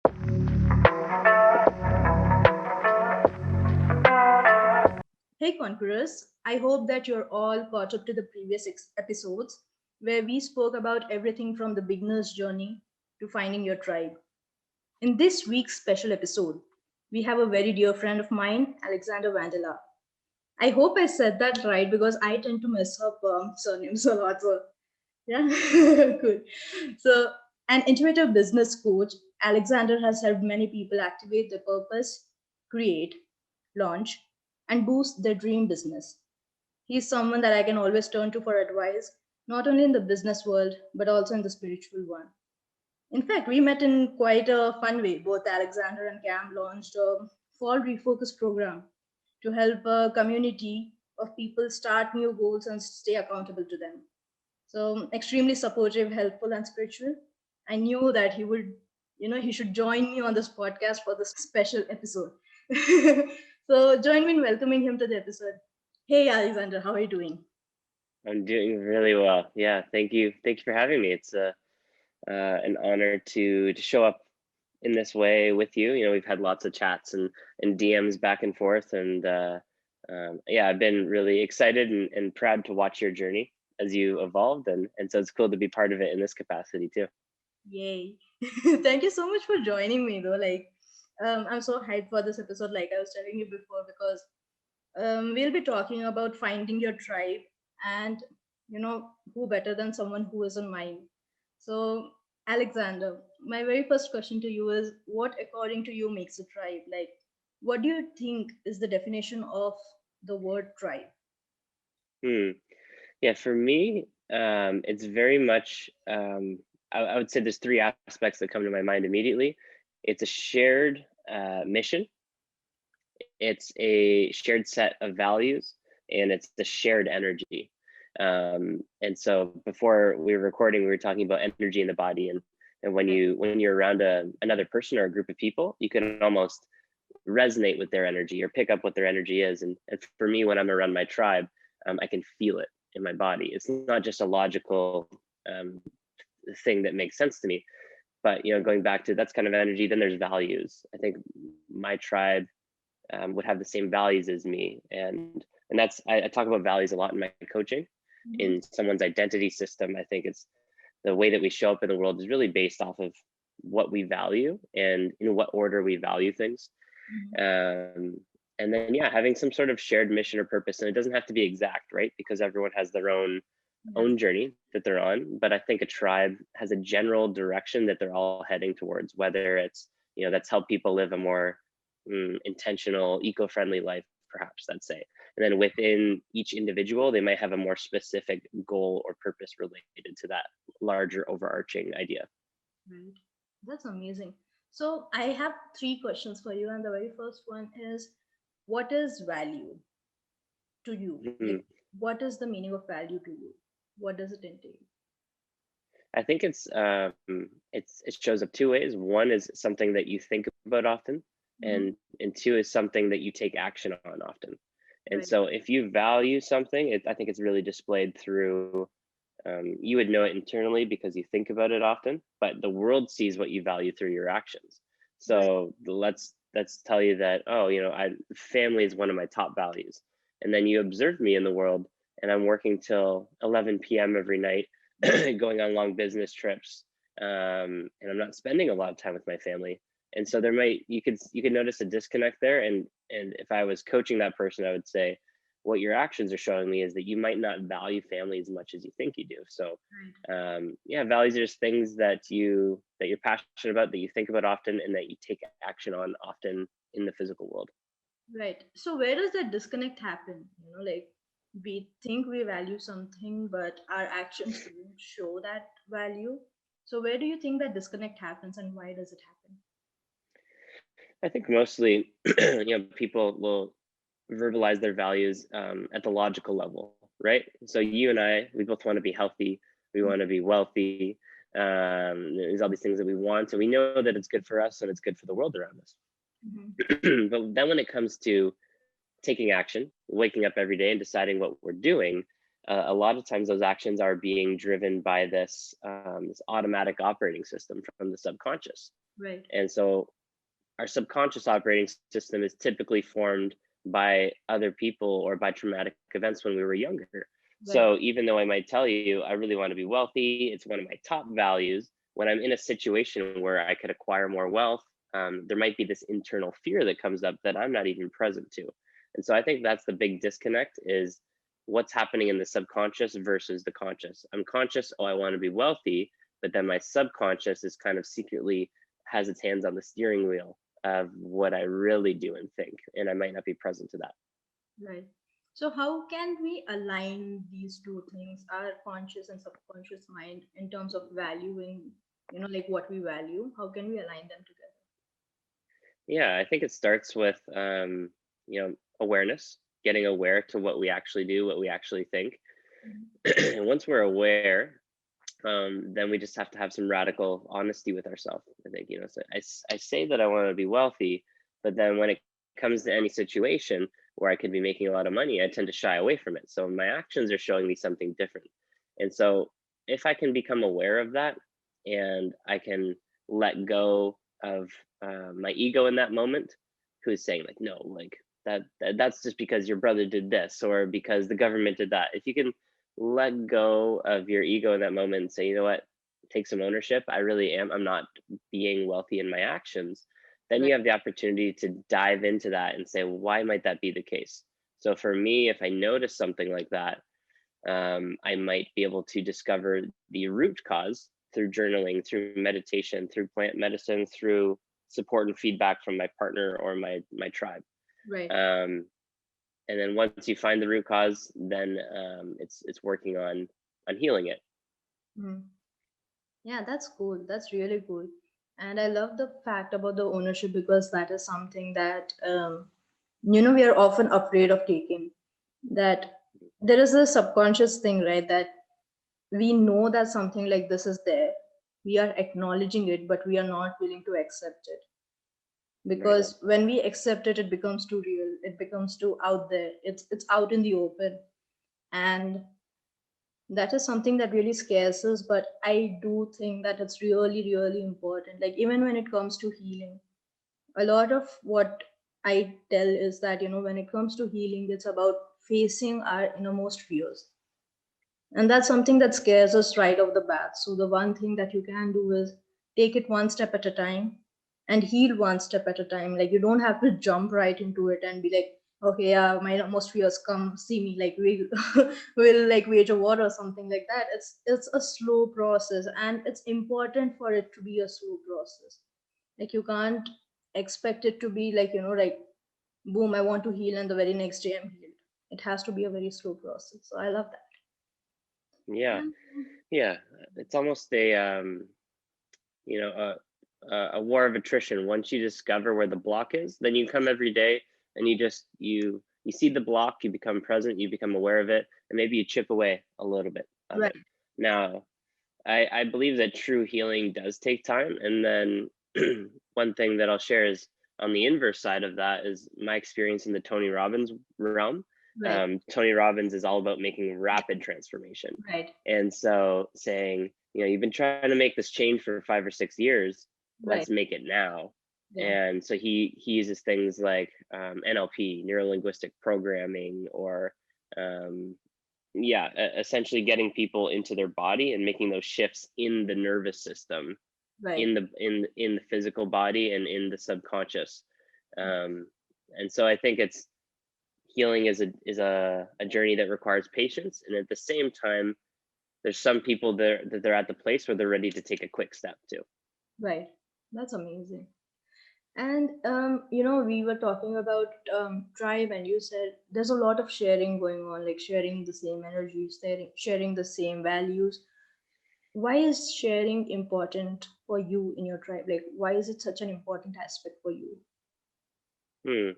Hey Conquerors, I hope that you're all caught up to the previous episodes where we spoke about everything from the beginner's journey to finding your tribe. In this week's special episode, we have a very dear friend of mine, Alexander Vandelaar. I hope I said that right because I tend to mess up surnames a lot. So, yeah, good. So, an intuitive business coach, Alexander has helped many people activate their purpose, create, launch, and boost their dream business. He's someone that I can always turn to for advice, not only in the business world, but also in the spiritual one. In fact, we met in quite a fun way. Both Alexander and Cam launched a fall refocus program to help a community of people start new goals and stay accountable to them. So, extremely supportive, helpful, and spiritual. I knew that he would, he should join me on this podcast for this special episode. So, join me in welcoming him to the episode. Hey, Alexander, how are you doing? I'm doing really well. Yeah, thank you. Thank you for having me. It's an honor to show up in this way with you. You know, we've had lots of chats and DMs back and forth, and yeah, I've been really excited and proud to watch your journey as you evolved, and so it's cool to be part of it in this capacity too. Yay. Thank you so much for joining me, though. I'm so hyped for this episode, like I was telling you before, because we'll be talking about finding your tribe, and who better than someone who is in mine. So, Alexander, my very first question to you is, what according to you makes a tribe? Like, what do you think is the definition of the word tribe? Hmm. Yeah, for me, it's very much. I would say there's three aspects that come to my mind immediately. It's a shared mission, it's a shared set of values, and it's the shared energy. And so before we were recording, we were talking about energy in the body, and when you're around another person or a group of people, you can almost resonate with their energy or pick up what their energy is. And for me, when I'm around my tribe, I can feel it in my body. It's not just a logical um, thing that makes sense to me, but going back to that's kind of energy. Then there's values. I think my tribe would have the same values as me, and that's I talk about values a lot in my coaching. Mm-hmm. In someone's identity system, I think it's the way that we show up in the world is really based off of what we value and in what order we value things. Mm-hmm. um, and then yeah, having some sort of shared mission or purpose, and it doesn't have to be exact, right? Because everyone has their Yeah. own journey that they're on, but I think a tribe has a general direction that they're all heading towards, whether it's that's help people live a more intentional, eco-friendly life, perhaps, let's say. And then within each individual, they might have a more specific goal or purpose related to that larger overarching idea. Right. That's amazing. So I have three questions for you, and the very first one is, what is value to you? Mhm. Like, what is the meaning of value to you? What does it entail? I think it shows up two ways. One is something that you think about often, Mm-hmm. and two is something that you take action on often. And Right. so if you value something, I think it's really displayed through, you would know it internally because you think about it often, but the world sees what you value through your actions. Right. So let's tell you that, oh, family is one of my top values, and then you observe me in the world, and I'm working till 11 p.m. every night, going on long business trips, and I'm not spending a lot of time with my family. And so there might you could notice a disconnect there, and if I was coaching that person, I would say, what your actions are showing me is that you might not value family as much as you think you do. So Right. yeah, values are just things that you're passionate about, that you think about often, and that you take action on often in the physical world. Right. So where does that disconnect happen? Like, we think we value something, but our actions don't show that value. So where do you think that disconnect happens, and why does it happen? I think mostly people will verbalize their values at the logical level, right? So you and I, we both want to be healthy, we want to be wealthy. There's all these things that we want, and we know that it's good for us and it's good for the world around us. Mm-hmm. But then when it comes to taking action, waking up every day and deciding what we're doing, a lot of times those actions are being driven by this automatic operating system from the subconscious. Right. And so our subconscious operating system is typically formed by other people or by traumatic events when we were younger. Right. So even though I might tell you I really want to be wealthy, it's one of my top values, when I'm in a situation where I could acquire more wealth, there might be this internal fear that comes up that I'm not even present to. And so I think that's the big disconnect, is what's happening in the subconscious versus the conscious. I'm conscious, oh, I want to be wealthy, but then my subconscious is kind of secretly has its hands on the steering wheel of what I really do and think, and I might not be present to that. Right. So how can we align these two things, our conscious and subconscious mind, in terms of valuing, like what we value? How can we align them Yeah, I think it starts with awareness, getting aware to what we actually do, what we actually think. together? And once we're aware, then we just have to have some radical honesty with ourselves. I think, so I say that I want to be wealthy, but then when it comes to any situation where I could be making a lot of money, I tend to shy away from it. So my actions are showing me something different. And so if I can become aware of that, and I can let go of my ego in that moment, who's saying like, no, like that's just because your brother did this or because the government did that. If you can let go of your ego in that moment and say, you know what, take some ownership. I really am. I'm not being wealthy in my actions. Then Right. you have the opportunity to dive into that and say, well, why might that be the case? So for me, if I notice something like that, I might be able to discover the root cause through journaling, through meditation, through plant medicine, through support and feedback from my partner or my tribe. Right. Um, and then once you find the root cause, then it's working on healing it. Mm. Yeah, that's cool. That's really cool. And I love the fact about the ownership because that is something that, we are often afraid of taking. That there is a subconscious thing, right? That we know that something like this is there. We are acknowledging it, but we are not willing to accept it. Right. Because when we accept it, it becomes too real. It becomes too out there. It's out in the open. And that is something that really scares us, but I do think that it's really really important, like even when it comes to healing. A lot of what I tell is that, when it comes to healing, it's about facing our innermost fears, and that's something that scares us right off the bat. So the one thing that you can do is take it one step at a time and heal one step at a time. Like you don't have to jump right into it and be like, okay, yeah, my innermost fears, come see me, like we will like wage a war or something like that. It's a slow process, and it's important for it to be a slow process. Like you can't expect it to be like, like boom, I want to heal, and the very next day I'm healed. It has to be a very slow process. So I love Yeah. that. Yeah. It's almost you know, a war of attrition. Once you discover where the block is, then you come every day and you see the block, you become present, you become aware of it, and maybe you chip away a little bit of Right. it. Now, I believe that true healing does take time. And then one thing that I'll share is on the inverse side of that is my experience in the Tony Robbins realm. Right. Tony Robbins is all about making rapid transformation. Right. And so saying, you've been trying to make this change for 5 or 6 years, Right. let's make it now. Yeah. And so he uses things like NLP, neuro linguistic programming, or essentially getting people into their body and making those shifts in the nervous system, Right. in the physical body and in the subconscious. And so I think it's healing is a journey that requires patience, and at the same time there's some people there that they're at the place where they're ready to take a quick step too. Right. That's amazing. And we were talking about tribe, and you said there's a lot of sharing going on, like sharing the same energies, sharing the same values. Why is sharing important for you in your tribe? Like, why is it such an important aspect for you? Hmm.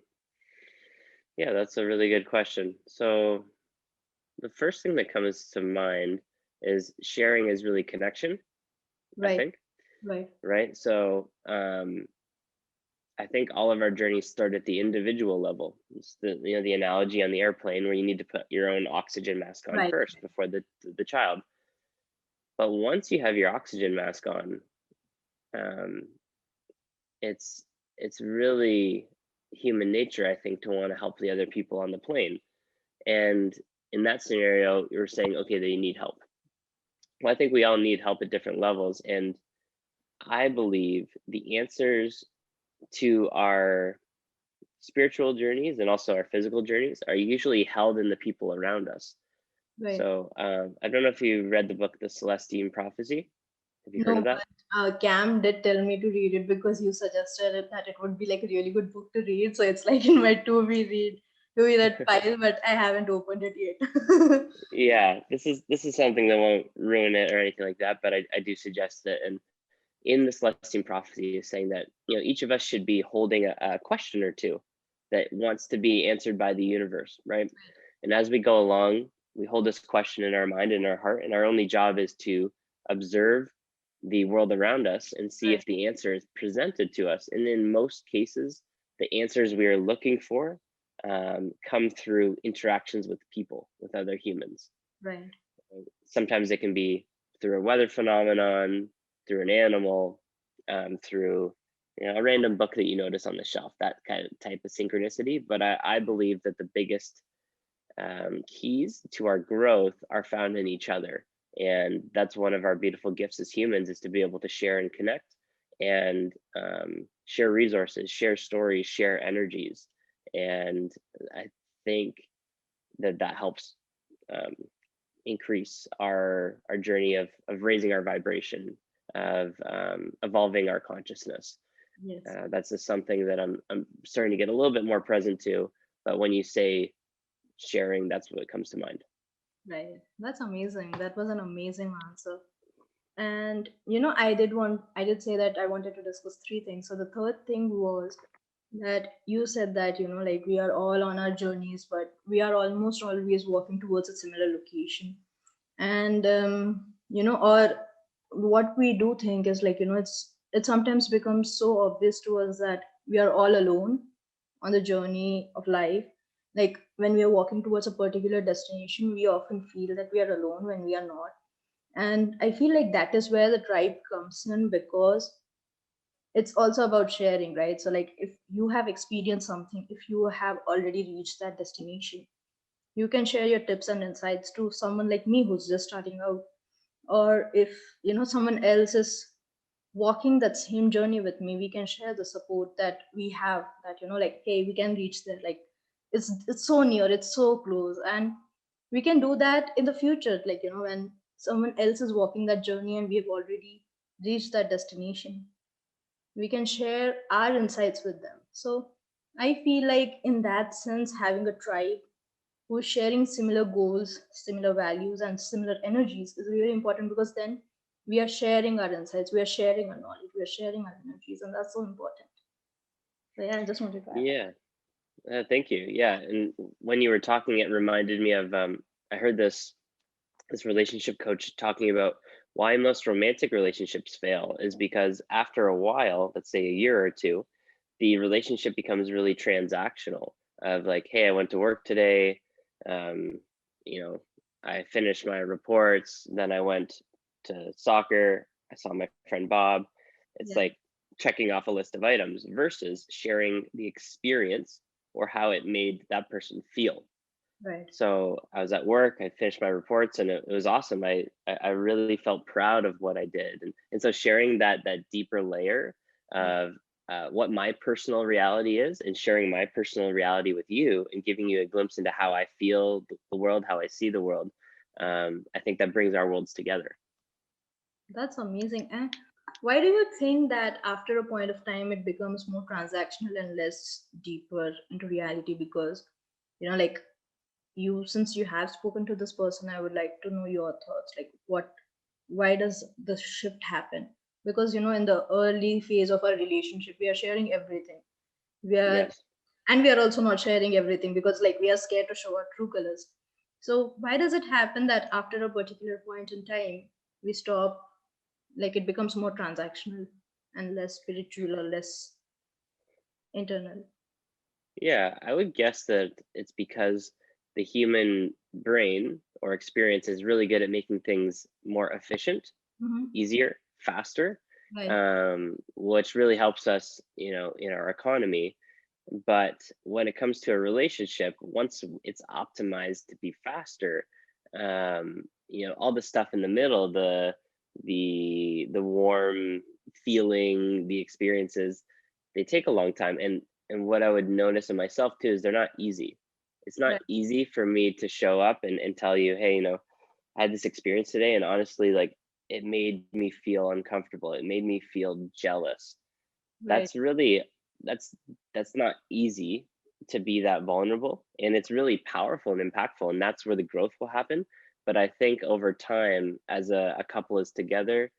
Yeah, that's a really good question. So the first thing that comes to mind is sharing is really connection, I Right. think. Right. Right. So I think all of our journeys start at the individual level. It's the analogy on the airplane where you need to put your own oxygen mask on Right. first before the child. But once you have your oxygen mask on, um, it's it's really human nature, I think, to want to help the other people on the plane. And in that scenario, you're saying, okay, they need help. Well, I think we all need help at different levels, and I believe the answers to our spiritual journeys and also our physical journeys are usually held in the people around us. Right. So I don't know if you read the book, The Celestine Prophecy. Have you heard No, of that? but Cam did tell me to read it because you suggested it, that it would be like a really good book to read. So it's like in my to be read pile, but I haven't opened it yet. Yeah, this is something that won't ruin it or anything like that, but I do suggest it. And in the Celestine Prophecy is saying that each of us should be holding a question or two that wants to be answered by the universe, right? And as we go along, we hold this question in our mind and our heart, and our only job is to observe the world around us and see Right, if the answer is presented to us. And in most cases, the answers we are looking for come through interactions with people, with other humans. right. Sometimes it can be through a weather phenomenon, through an animal, through a random book that you notice on the shelf, that kind of type of synchronicity. But I believe that the biggest keys to our growth are found in each other. And that's one of our beautiful gifts as humans, is to be able to share and connect and share resources, share stories, share energies. And I think that helps um, increase our journey of raising our vibration, of evolving our consciousness. Yes. That's just something that I'm starting to get a little bit more present to. But when you say sharing, that's what comes to mind. Right. That's amazing. That was an amazing answer. And I did say that I wanted to discuss three things. So the third thing was that you said that, like we are all on our journeys, but we are almost always walking towards a similar location. And, or what we do think is like, it sometimes becomes so obvious to us that we are all alone on the journey of life. Like when we are walking towards a particular destination, we often feel that we are alone when we are not. And I feel like that is where the tribe comes in, because it's also about sharing, right? So like if you have experienced something, if you have already reached that destination, you can share your tips and insights to someone like me who's just starting out. Or if someone else is walking that same journey with me, we can share the support that we have, that like, hey, we can reach there. Like it's so near, it's so close. And we can do that in the future, like when someone else is walking that journey and we have already reached that destination, we can share our insights with them. So I feel like in that sense, having a tribe who's sharing similar goals, similar values, and similar energies is really important, because then we are sharing our insights, we are sharing our knowledge, we are sharing our energies, and that's so important. So yeah, I just wanted to add that. Yeah, thank you. Yeah, and when you were talking, it reminded me of I heard this relationship coach talking about why most romantic relationships fail is because after a while, let's say a year or two, the relationship becomes really transactional. Of like, hey, I went to work today, um, you know, I finished my reports, then I went to soccer, I saw my friend Bob. It's Yeah, like checking off a list of items versus sharing the experience or how it made that person feel. right. So I was at work, I finished my reports, and it was awesome. I really felt proud of what I did. And so sharing that deeper layer of what my personal reality is, and sharing my personal reality with you, and giving you a glimpse into how I feel the world, how I see the world. I think that brings our worlds together. That's amazing. And why do you think that after a point of time it becomes more transactional and less deeper into reality? Because, like since you have spoken to this person, I would like to know your thoughts. Like why does the shift happen? Because, in the early phase of our relationship, we are sharing everything. We are, Yes. and we are also not sharing everything because, like, we are scared to show our true colors. So, why does it happen that after a particular point in time, we stop, like, it becomes more transactional and less spiritual or less internal? Yeah, I would guess that it's because the human brain or experience is really good at making things more efficient, Mm-hmm. easier, faster. Right. which really helps us, in our economy. But when it comes to a relationship, once it's optimized to be faster, all the stuff in the middle, the warm feeling, the experiences, they take a long time. And what I would notice in myself too is they're not easy. It's not Right. easy for me to show up and tell you, hey, I had this experience today, and honestly, like, it made me feel uncomfortable. It made me feel jealous. Right. That's really that's that's not easy to be that vulnerable, and it's really powerful and impactful, and that's where the growth will happen. But I think over time, as a couple is together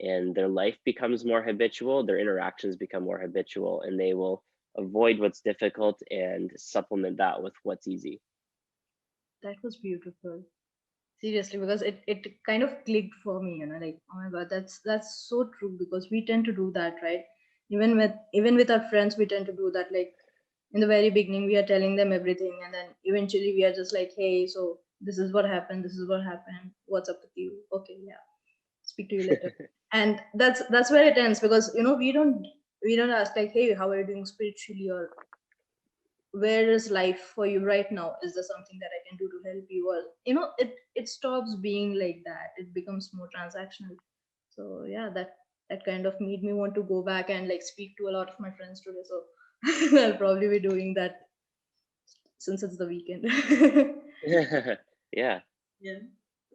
and their life becomes more habitual, their interactions become more habitual, and they will avoid what's difficult and supplement that with what's easy. That was beautiful. Seriously, because it kind of clicked for me, like, oh my god, that's so true, because we tend to do that, right? Even with our friends, we tend to do that. Like, in the very beginning, we are telling them everything, and then eventually we are just like, hey, so this is what happened, this is what happened, what's up with you? Okay, yeah, speak to you later. And that's where it ends, because we don't ask like, hey, how are you doing spiritually, or where is life for you right now, is there something that I can do to help you, or it stops being like that, it becomes more transactional. So yeah, that kind of made me want to go back and like speak to a lot of my friends today. So I'll probably be doing that since it's the weekend. Yeah. Yeah.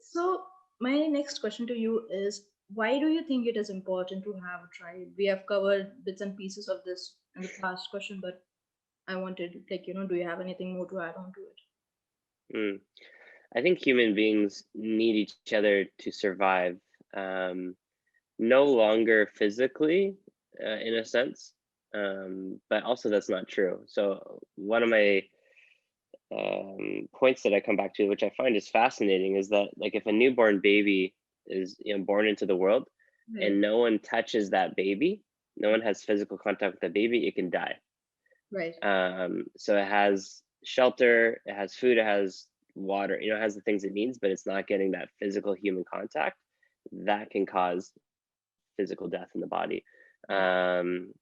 So my next question to you is, why do you think it is important to have a tribe? We have covered bits and pieces of this in the past question, but I wanted, like, do you have anything more to add on to it? Mm. I think human beings need each other to survive. Um, no longer physically, in a sense, but also that's not true. So one of my points that I come back to, which I find is fascinating, is that, like, if a newborn baby is, born into the world Right. and no one touches that baby, no one has physical contact with the baby, it can die. Right. So it has shelter, it has food, it has water, it has the things it needs, but it's not getting that physical human contact that can cause physical death in the body. Right. Um,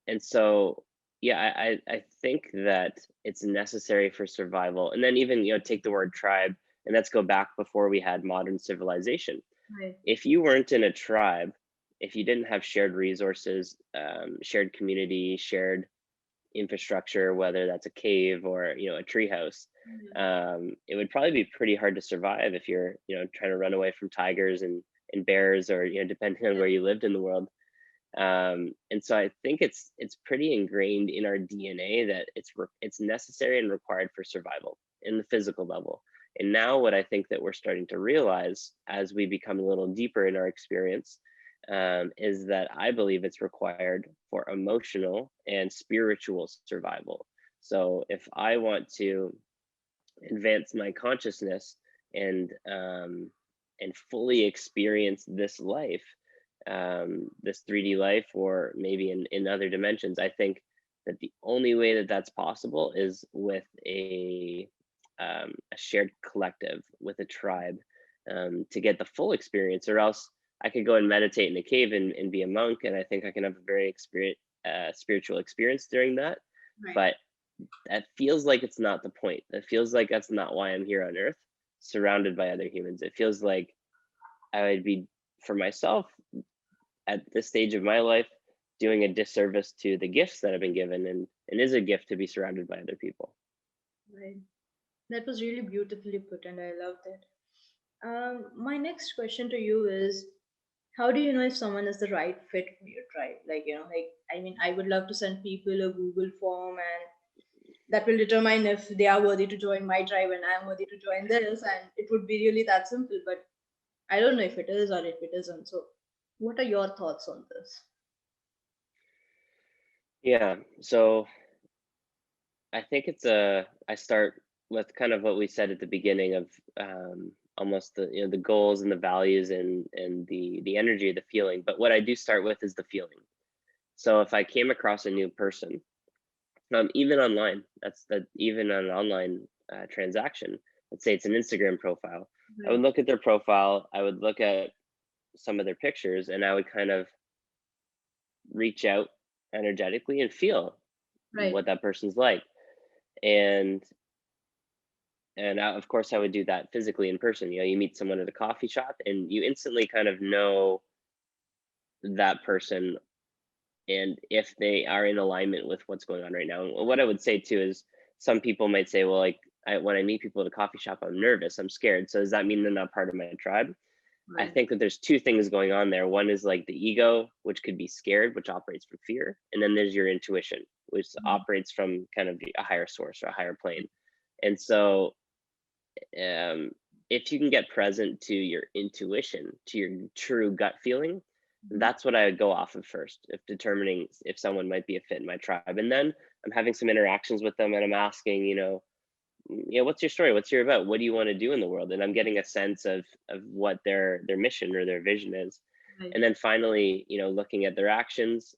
and so, yeah, I think that it's necessary for survival. And then even, take the word tribe, and let's go back before we had modern civilization. Right. If you weren't in a tribe, if you didn't have shared resources, shared community, shared infrastructure, whether that's a cave or, a treehouse, Right. it would probably be pretty hard to survive if you're, trying to run away from tigers and bears, or, depending on where you lived in the world. And so I think it's pretty ingrained in our DNA that it's necessary and required for survival in the physical level. And now what I think that we're starting to realize as we become a little deeper in our experience, is that I believe it's required for emotional and spiritual survival. So if I want to advance my consciousness and fully experience this life, this 3D life, or maybe in other dimensions, I think that the only way that that's possible is with a shared collective, with a tribe, to get the full experience. Or else I could go and meditate in a cave and be a monk, and I think I can have a very spiritual experience during that. Right. But that feels like it's not the point. That feels like that's not why I'm here on Earth, surrounded by other humans. It feels like I would be, for myself, at this stage of my life, doing a disservice to the gifts that I've been given, and is a gift to be surrounded by other people. Right. That was really beautifully put, and I loved it. My next question to you is, how do you know if someone is the right fit for your tribe? Like, like, I mean, I would love to send people a Google form, and that will determine if they are worthy to join my tribe and I'm worthy to join theirs, and it would be really that simple. But I don't know if it is or if it isn't. So, what are your thoughts on this? Yeah. So I think I start with kind of what we said at the beginning of, almost the goals and the values and the energy, the feeling. But what I do start with is the feeling. So if I came across a new person, even online, even an online transaction, let's say it's an Instagram profile, I would Right. look at their profile, I would look at some of their pictures, and I would kind of reach out energetically and feel Right. what that person's like. And of course, I would do that physically in person. You meet someone at a coffee shop, and you instantly kind of know that person and if they are in alignment with what's going on right now. And what I would say too is some people might say, well, like when I meet people at a coffee shop, I'm nervous, I'm scared. So does that mean they're not part of my tribe? I Right. think that there's two things going on there. One is like the ego, which could be scared, which operates from fear. And then there's your intuition, which Mhm. operates from kind of a higher source or a higher plane. And so um, if you can get present to your intuition, to your true gut feeling, Mhm. that's what I would go off of first, if determining if someone might be a fit in my tribe. And then I'm having some interactions with them, and I'm asking, what's your story? What's your about? What do you want to do in the world? And I'm getting a sense of what their mission or their vision is. Right. And then finally, looking at their actions,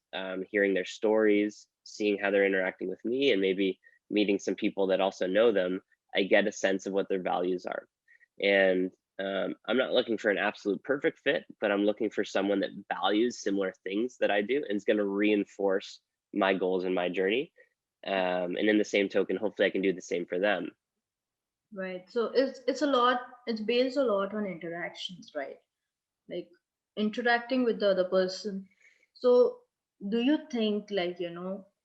hearing their stories, seeing how they're interacting with me, and maybe meeting some people that also know them, I get a sense of what their values are. And I'm not looking for an absolute perfect fit, but I'm looking for someone that values similar things that I do and is going to reinforce my goals and my journey. And in the same token, hopefully I can do the same for them. Right. So it's a lot. It's based a lot on interactions, right? Like interacting with the other person. So do you think, like,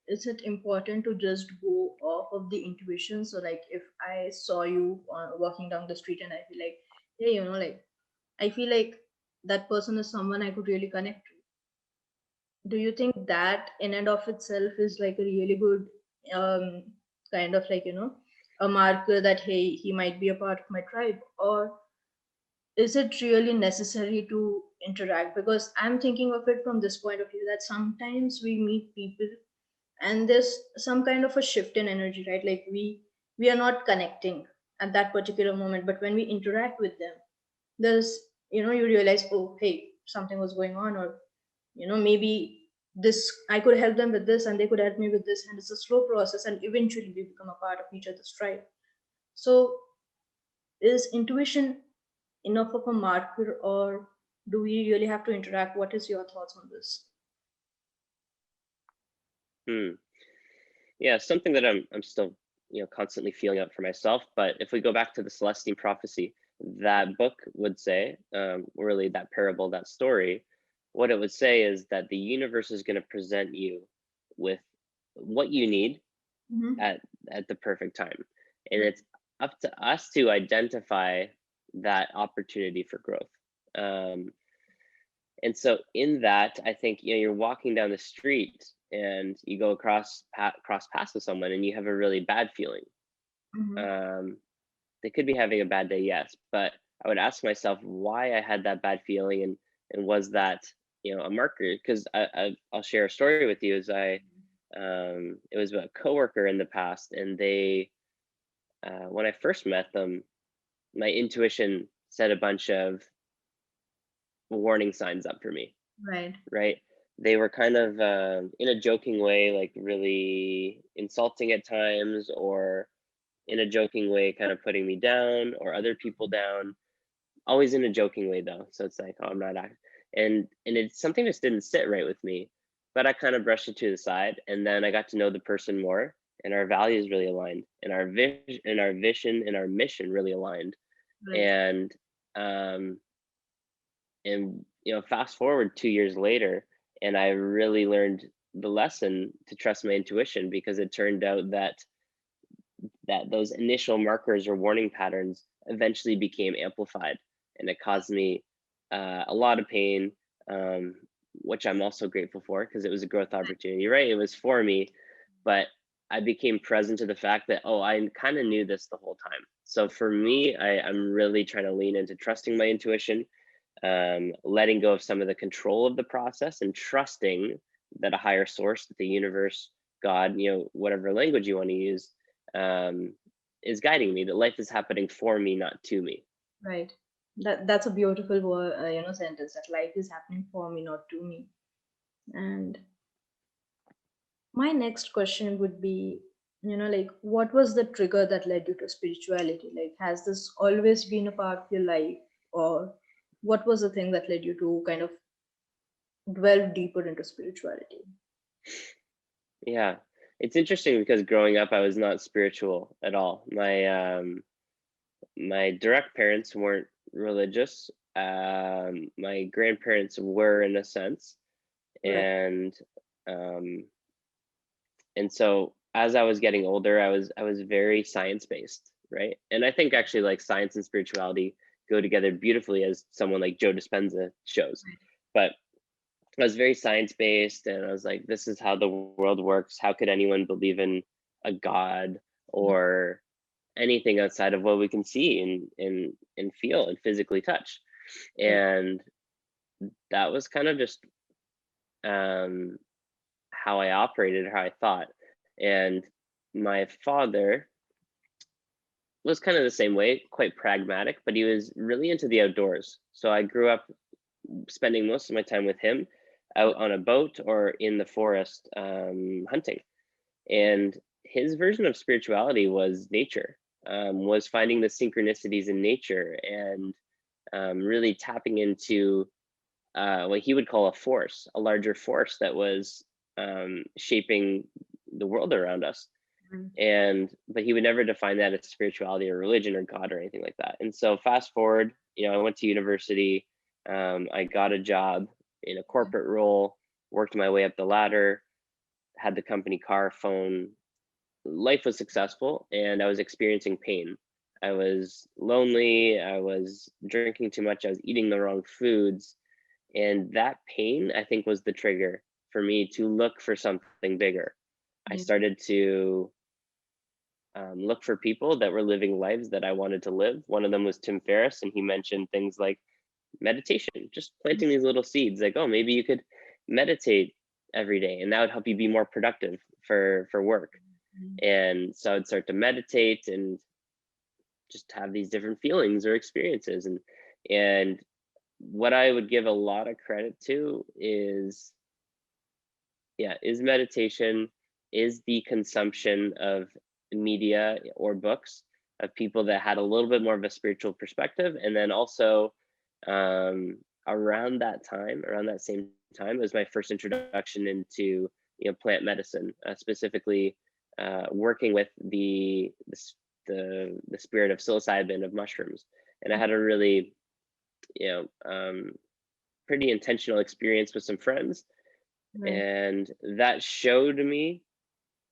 is it important to just go off of the intuition? So like if I saw you walking down the street and I feel like, hey, like I feel like that person is someone I could really connect to. Do you think that in and of itself is like a really good um kind of like, a marker that hey, he might be a part of my tribe? Or is it really necessary to interact? Because I'm thinking of it from this point of view that sometimes we meet people and there's some kind of a shift in energy, right? Like we are not connecting at that particular moment, but when we interact with them, there's, you realize, oh hey, something was going on, or maybe this, I could help them with this and they could help me with this, and it's a slow process and eventually we become a part of each other's tribe. So is intuition enough of a marker, or do we really have to interact? What is your thoughts on this? Hmm. Yeah, something that I'm still constantly feeling out for myself. But if we go back to the Celestine prophecy, that book would say, really that parable, that story, what it would say is that the universe is going to present you with what you need Mm-hmm. at the perfect time, and Right. it's up to us to identify that opportunity for growth. Um, and so in that, I think you're walking down the street and you go cross paths with someone and you have a really bad feeling. Mm-hmm. Um, they could be having a bad day, yes, but I would ask myself why I had that bad feeling, and was that a marker? Because I'll share a story with you. As I It was a coworker in the past, and they when I first met them, my intuition set a bunch of warning signs up for me, Right. right? They were kind of in a joking way, like really insulting at times, or in a joking way, kind of putting me down or other people down. Always in a joking way, though. So it's like, oh, I'm not act, and it's something just didn't sit right with me. But I kind of brushed it to the side, and then I got to know the person more, and our values really aligned, and our vision, and our mission really aligned, Right. and um, fast forward 2 years later, and I really learned the lesson to trust my intuition, because it turned out that those initial markers or warning patterns eventually became amplified, and it caused me a lot of pain, um, which I'm also grateful for, because it was a growth opportunity, right? It was for me, but I became present to the fact that, oh, I kind of knew this the whole time. So for me, I'm really trying to lean into trusting my intuition, letting go of some of the control of the process, and trusting that a higher source, that the universe, God, whatever language you want to use, um, is guiding me. That life is happening for me, not to me. Right. That's a beautiful word, sentence, that life is happening for me, not to me. And my next question would be, like, what was the trigger that led you to spirituality? Like, has this always been a part of your life, or what was the thing that led you to kind of delve deeper into spirituality? Yeah, it's interesting because growing up, I was not spiritual at all. My direct parents weren't religious. My grandparents were in a sense, Right. and um, and so as I was getting older, I was very science based, right? And I think actually like science and spirituality go together beautifully, as someone like Joe Dispenza shows. But I was very science based, and I was like, this is how the world works. How could anyone believe in a god or anything outside of what we can see and feel and physically touch? Right. And that was kind of just um, how I operated, how I thought. And my father was kind of the same way, quite pragmatic, but he was really into the outdoors. So I grew up spending most of my time with him out on a boat or in the forest hunting. And his version of spirituality was nature, was finding the synchronicities in nature and really tapping into what he would call a force, a larger force that was shaping the world around us. Right. And but he would never define that as spirituality or religion or God or anything like that. And so fast forward, I went to university. I got a job in a corporate role, worked my way up the ladder, had the company car, phone. Life was successful, and I was experiencing pain. I was lonely. I was drinking too much. I was eating the wrong foods, and that pain, I think, was the trigger for me to look for something bigger. I Yeah. started to look for people that were living lives that I wanted to live. One of them was Tim Ferriss, and he mentioned things like meditation, just planting these little seeds. Like, oh, maybe you could meditate every day, and that would help you be more productive for work. And so I'd start to meditate and just have these different feelings or experiences. And what I would give a lot of credit to is, yeah, is meditation, is the consumption of media or books of people that had a little bit more of a spiritual perspective. And then also um, around that same time, was my first introduction into plant medicine, specifically working with the spirit of psilocybin of mushrooms. And I had a really you know um, pretty intentional experience with some friends, Right. and that showed me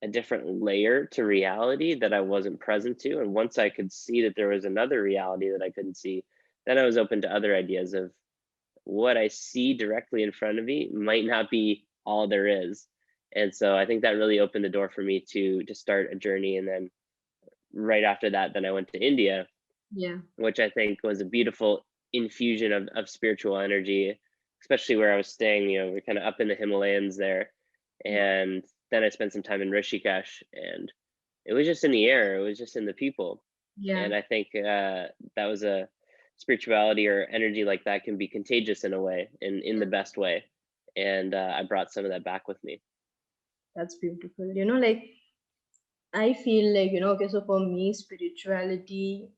a different layer to reality that I wasn't present to. And once I could see that there was another reality that I couldn't see, then I was open to other ideas of what I see directly in front of me might not be all there is. And so I think that really opened the door for me to start a journey. And then right after that, then I went to India, Yeah. which I think was a beautiful infusion of spiritual energy, especially where I was staying. We're kind of up in the Himalayas there. And then I spent some time in Rishikesh, and it was just in the air, it was just in the people. Yeah. And I think that was a spirituality or energy like that can be contagious in a way, in the best way. And I brought some of that back with me. That's beautiful. Like I feel like, okay, so for me, spirituality,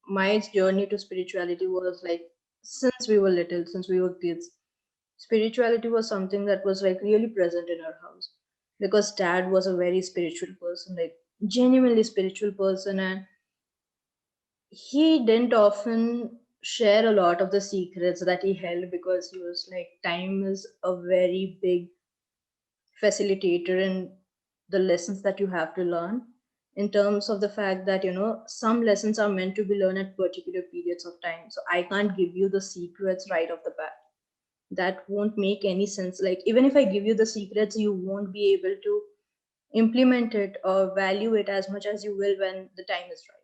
my journey to spirituality was like since we were little, since we were kids, spirituality was something that was like really present in our house because dad was a very spiritual person, like genuinely spiritual person, and he didn't often share a lot of the secrets that he held because he was like, time is a very big facilitator in the lessons that you have to learn, in terms of the fact that some lessons are meant to be learned at particular periods of time, so I can't give you the secrets right off the bat. That won't make any sense. Like even if I give you the secrets, you won't be able to implement it or value it as much as you will when the time is right.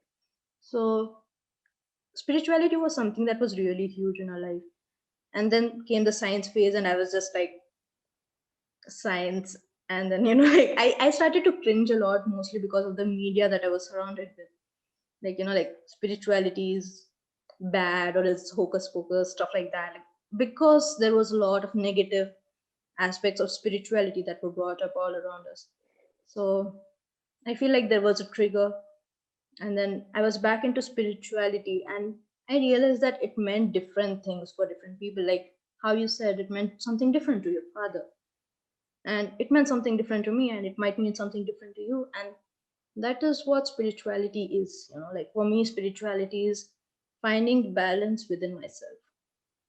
So spirituality was something that was really huge in our life. And then came the science phase, and I was just like, science. And then like I started to cringe a lot, mostly because of the media that I was surrounded with. Like like spirituality is bad or it's hocus pocus, stuff like that, like, because there was a lot of negative aspects of spirituality that were brought up all around us. So I feel like there was a trigger, and then I was back into spirituality, and I realized that it meant different things for different people. Like how you said it meant something different to your father, and it meant something different to me, and it might mean something different to you. And that is what spirituality is. Like for me, spirituality is finding balance within myself,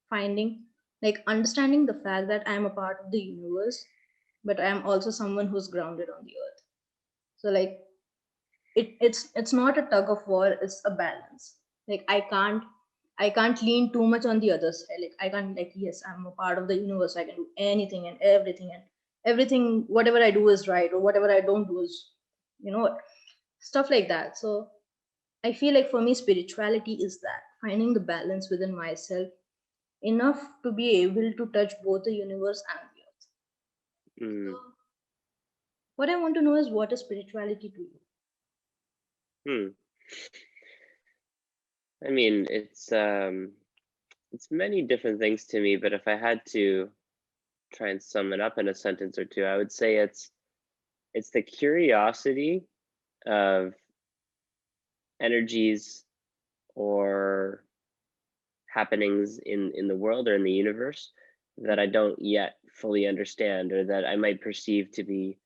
finding, like, understanding the fact that I am a part of the universe, but I am also someone who's grounded on the earth. So, like, it's not a tug of war, it's a balance. Like, I can't lean too much on the other side. Like, I can't, like, yes, I'm a part of the universe, I can do anything and everything, and everything, whatever I do is right, or whatever I don't do is, you know stuff like that. So I feel like for me, spirituality is that finding the balance within myself, enough to be able to touch both the universe and the earth. So Mm. what I want to know is, what is spirituality to you? Hmm. I mean, it's many different things to me, but if I had to try and sum it up in a sentence or two, I would say it's the curiosity of energies or happenings in the world or in the universe that I don't yet fully understand, or that I might perceive to be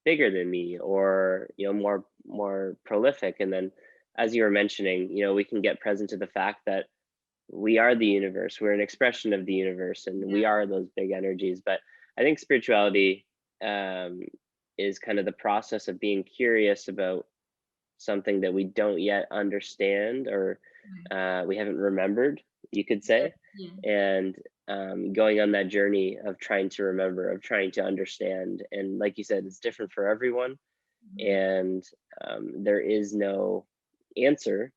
bigger than me, or more prolific. And then, as you were mentioning, we can get present to the fact that we are the universe, we're an expression of the universe, and we Yeah. are those big energies. But I think spirituality is kind of the process of being curious about something that we don't yet understand, or Right. we haven't remembered, you could say. Yeah. And going on that journey of trying to remember, of trying to understand. And like you said, it's different for everyone. Mhm. And there is no answer.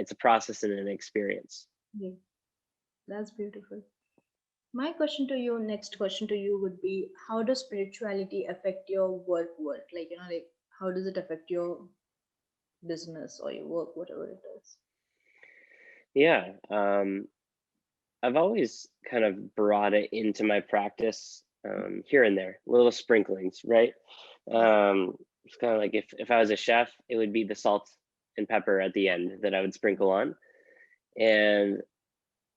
It's a process and an experience. Yeah, that's beautiful. My question to you, next question to you would be, how does spirituality affect your work world? Like, like, how does it affect your business or your work, whatever it is? Yeah. I've always kind of brought it into my practice, here and there, little sprinklings, right? It's kind of like, if I was a chef, it would be the salt and pepper at the end that I would sprinkle on. And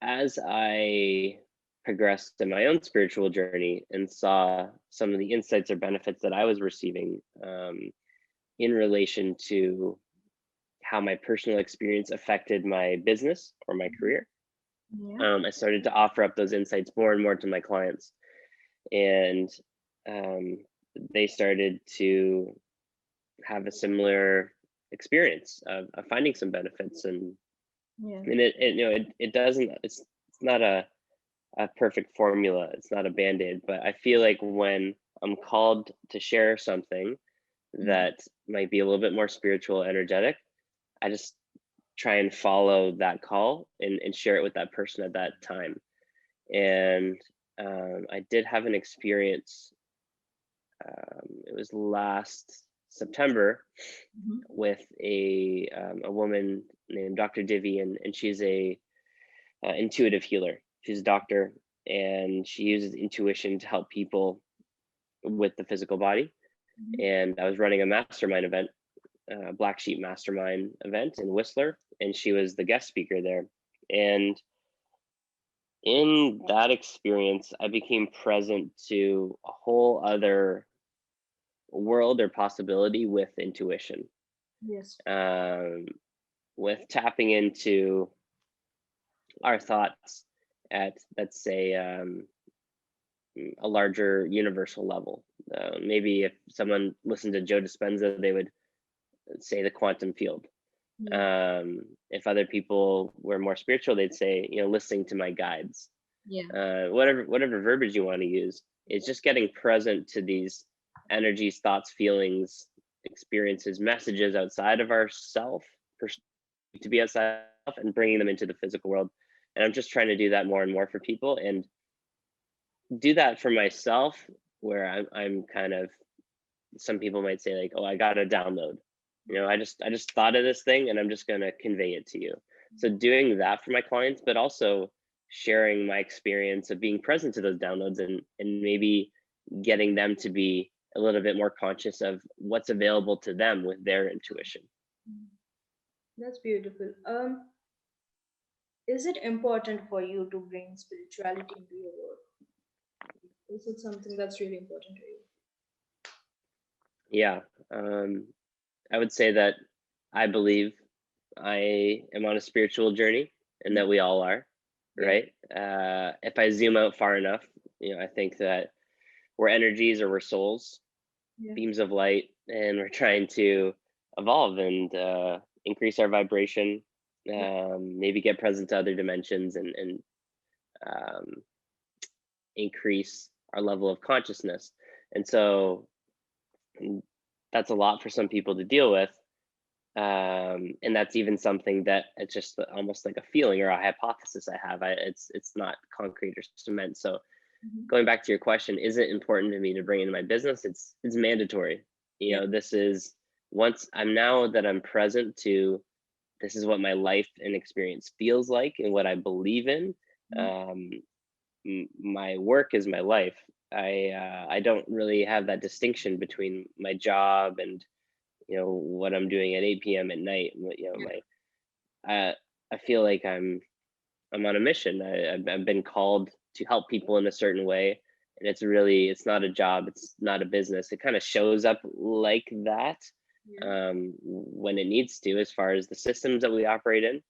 as I progressed in my own spiritual journey and saw some of the insights or benefits that I was receiving, in relation to how my personal experience affected my business or my career, Yeah. I started to offer up those insights more and more to my clients. And um, they started to have a similar experience of finding some benefits. Yeah. And it doesn't, it's not a perfect formula, it's not a band-aid, but I feel like when I'm called to share something Mhm. that might be a little bit more spiritual, energetic, I just try and follow that call and share it with that person at that time. And I did have an experience. It was last September Mhm. with a woman named Dr. Divi, and she's a intuitive healer. She's a doctor, and she uses intuition to help people with the physical body. Mhm. And I was running a mastermind event, Black Sheep Mastermind event in Whistler, and she was the guest speaker there. And in that experience, I became present to a whole other world or possibility with intuition, Yes. um, with tapping into our thoughts at, let's say, a larger universal level. Maybe if someone listened to Joe Dispenza, they would say the quantum field. Yeah. If other people were more spiritual, they'd say, listening to my guides. Yeah. Whatever verbiage you want to use, it's just getting present to these energies, thoughts, feelings, experiences, messages outside of ourself, to be outside of, and bringing them into the physical world. And I'm just trying to do that more and more for people, and do that for myself, where I'm kind of, some people might say, like, oh, I got a download. I just thought of this thing, and I'm just going to convey it to you. So doing that for my clients, but also sharing my experience of being present to those downloads, and maybe getting them to be a little bit more conscious of what's available to them with their intuition. Mhm. That's beautiful. is it important for you to bring spirituality into your work? Is it something that's really important to you? Yeah, I would say that I believe I am on a spiritual journey, and that we all are, Yeah, right? If I zoom out far enough, I think that we're energies or we're souls, yeah, beams of light, and we're trying to evolve and increase our vibration, maybe get present to other dimensions, and um, increase our level of consciousness. And so mm, that's a lot for some people to deal with. And that's even something that it's just almost like a feeling or a hypothesis I have. It's not concrete or cement. So mhm, going back to your question, is it important to me to bring into my business? It's mandatory. yeah, This is once I'm now that I'm present to this is what my life and experience feels like and what I believe in. mhm, Um, my work is my life. I don't really have that distinction between my job and what I'm doing at 8 p.m. at night. yeah, I feel like I'm on a mission. I've been called to help people in a certain way, and it's not a job. It's not a business. It kind of shows up like that yeah. when it needs to, as far as the systems that we operate in.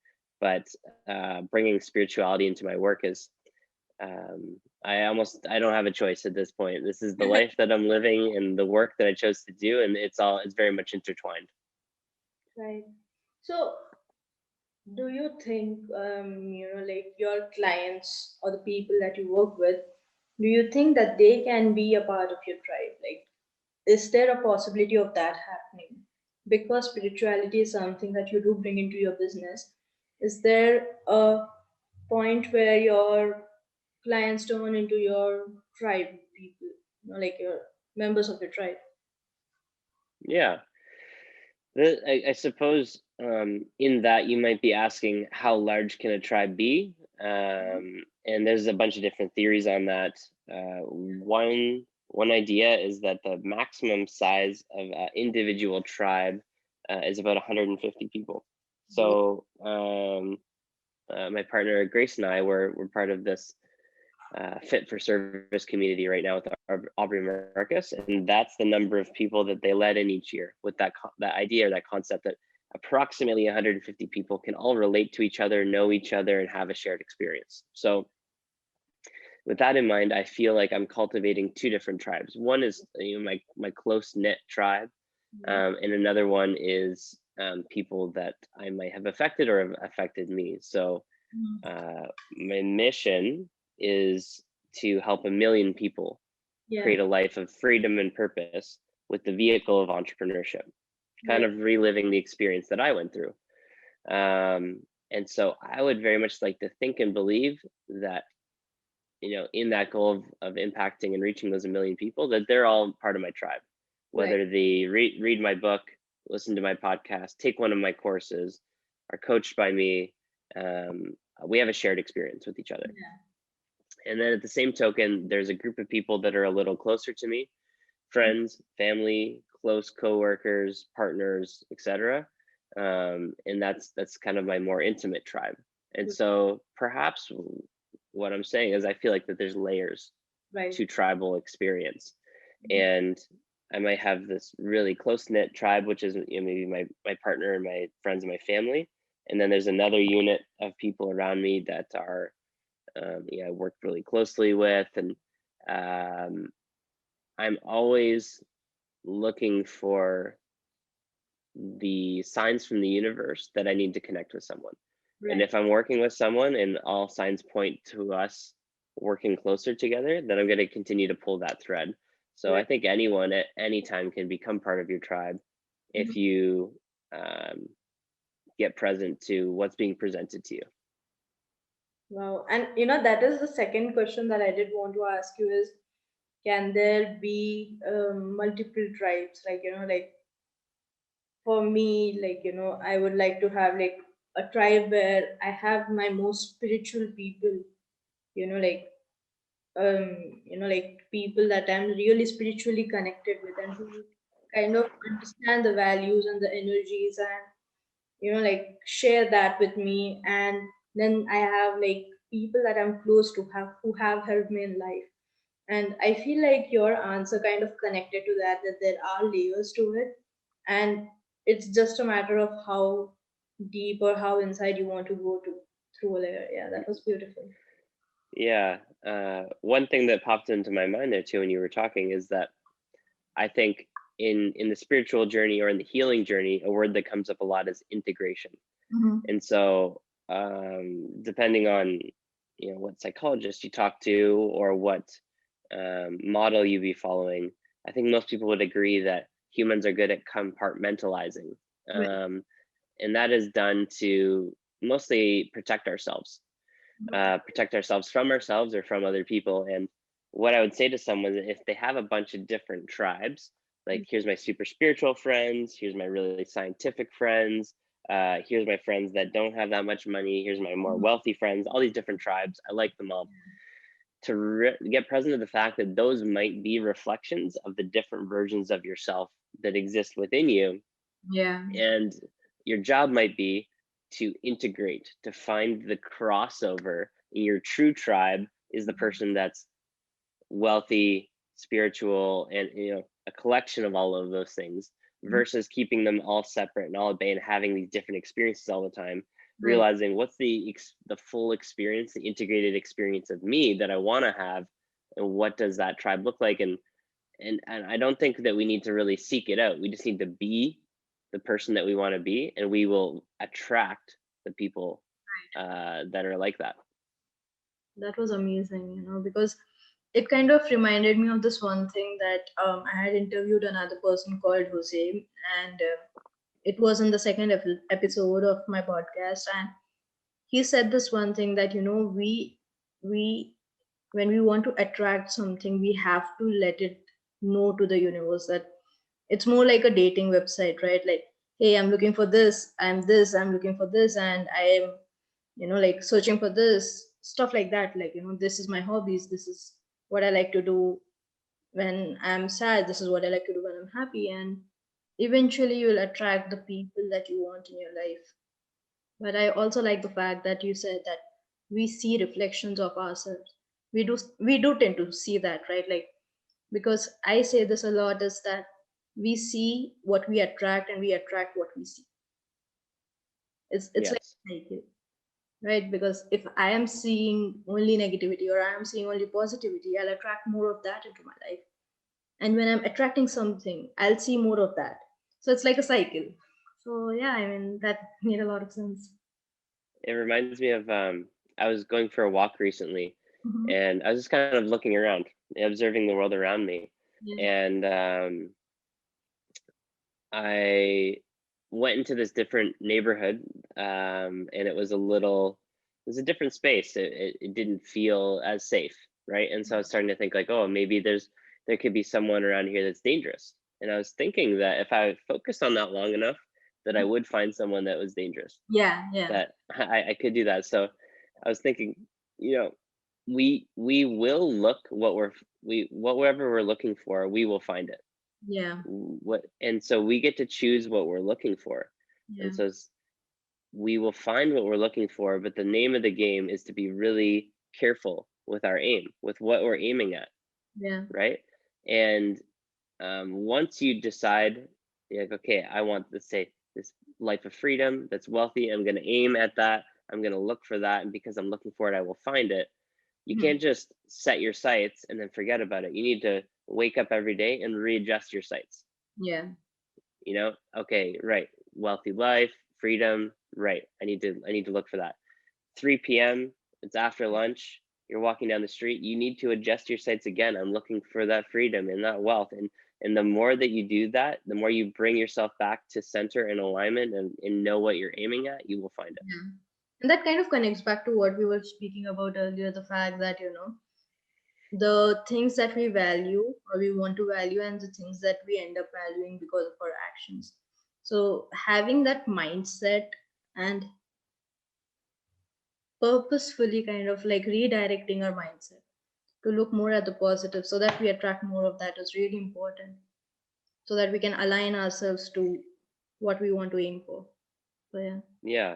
But bringing spirituality into my work is I don't have a choice at this point. This is the life that I'm living and the work that I chose to do, and it's very much intertwined. Right. So, do you think, like your clients or the people that you work with, do you think that they can be a part of your tribe? Like, is there a possibility of that happening? Because spirituality is something that you do bring into your business. Is there a point where your clients turn into your tribe people, like your members of your tribe? Yeah, I suppose in that you might be asking how large can a tribe be, and there's a bunch of different theories on that. One idea is that the maximum size of an individual tribe is about 150 people. So my partner Grace and I we're part of this fit for service community right now with Aubrey Marcus, and that's the number of people that they let in each year with that idea or that concept that approximately 150 people can all relate to each other, know each other, and have a shared experience. So with that in mind, I feel like I'm cultivating two different tribes. One is my close knit tribe, Yeah. and another one is people that I might have affected or have affected me. So Mhm. my mission is to help 1 million people Yeah. create a life of freedom and purpose with the vehicle of entrepreneurship, kind Right. of reliving the experience that I went through. And so I would very much like to think and believe that, in that goal of impacting and reaching those 1 million people, that they're all part of my tribe, Right. whether they read my book, listen to my podcast, take one of my courses, are coached by me. Um, we have a shared experience with each other. Yeah. And then at the same token, there's a group of people that are a little closer to me, friends, family, close coworkers, partners, etc. And that's kind of my more intimate tribe. And so perhaps what I'm saying is I feel like that there's layers Right. to tribal experience. Mhm. And I might have this really close knit tribe, which is maybe my partner and my friends and my family. And then there's another unit of people around me that are I work really closely with, and um, I'm always looking for the signs from the universe that I need to connect with someone. And Right. if I'm working with someone and all signs point to us working closer together, then I'm going to continue to pull that thread. So I Right. think anyone at any time can become part of your tribe Mhm. if you um, get present to what's being presented to you. Wow. And that is the second question that I did want to ask you is, can there be multiple tribes? Like, like for me, like, I would like to have like a tribe where I have my most spiritual people, like like people that I'm really spiritually connected with and who kind of understand the values and the energies and like share that with me and then I have like people that I'm close to have who have helped me in life. And I feel like your answer kind of connected to that, that there are layers to it. And it's just a matter of how deep or how inside you want to go to through a layer. Yeah, that was beautiful. Yeah. One thing that popped into my mind there too when you were talking is that I think in the spiritual journey or in the healing journey, a word that comes up a lot is integration. Mm-hmm. And so, depending on what psychologist you talk to or what model you be following, I think most people would agree that humans are good at compartmentalizing, Right. um, and that is done to mostly protect ourselves from ourselves or from other people. And what I would say to someone is if they have a bunch of different tribes, like here's my super spiritual friends, here's my really scientific friends, here's my friends that don't have that much money, here's my more wealthy friends, all these different tribes, I like them all. To get present to the fact that those might be reflections of the different versions of yourself that exist within you, Yeah. and your job might be to integrate, to find the crossover in your true tribe is the person that's wealthy, spiritual, and a collection of all of those things versus keeping them all separate and all at bay and having these different experiences all the time. Right. Realizing what's the full experience, the integrated experience of me that I want to have, and what does that tribe look like? And I don't think that we need to really seek it out. We just need to be the person that we want to be, and we will attract the people that are like that. That was amazing, because it kind of reminded me of this one thing that I had interviewed another person called Jose, and it was in the second episode of my podcast, and he said this one thing that we when we want to attract something, we have to let it know to the universe that it's more like a dating website, right? Like, hey, I'm looking for this, I'm looking for this, and I am like searching for this stuff like that. Like, this is my hobbies, this is what I like to do when I'm sad, this is what I like to do when I'm happy, and eventually you'll attract the people that you want in your life. But I also like the fact that you said that we see reflections of ourselves. We do tend to see that, right? Like, because I say this a lot is that we see what we attract and we attract what we see. It's like Yes. a cycle, right? Because if I am seeing only negativity or I am seeing only positivity, I'll attract more of that into my life. And when I'm attracting something, I'll see more of that. So it's like a cycle. So yeah, I mean that made a lot of sense. It reminds me of I was going for a walk recently, Hmm. and I was just kind of looking around, observing the world around me, Yeah. and I went into this different neighborhood, and it was a different space. It didn't feel as safe, right? And so I was starting to think like, oh, maybe there could be someone around here that's dangerous. And I was thinking that if I focused on that long enough, that I would find someone that was dangerous, Yeah, yeah, that I could do that. So I was thinking, you know, we will look whatever we're looking for, we will find it. yeah, What and so we get to choose what we're looking for. yeah, And so we will find what we're looking for, but the name of the game is to be really careful with our aim, with what we're aiming at, yeah, right? And once you decide, you're like, okay, I want, let's say, this life of freedom that's wealthy, I'm going to aim at that, I'm going to look for that, and because I'm looking for it, I will find it. You mhm, can't just set your sights and then forget about it. You need to wake up every day and readjust your sights. yeah, Okay, right, wealthy life, freedom, right, I need to look for that. 3 p.m., it's after lunch, you're walking down the street, you need to adjust your sights again. I'm looking for that freedom and that wealth. And the more that you do that, the more you bring yourself back to center and alignment, and know what you're aiming at, you will find it. yeah. And that kind of connects back to what we were speaking about earlier, the fact that, the things that we value or we want to value and the things that we end up valuing because of our actions. So having that mindset and purposefully kind of like redirecting our mindset to look more at the positive so that we attract more of that is really important, so that we can align ourselves to what we want to aim for. So yeah. Yeah.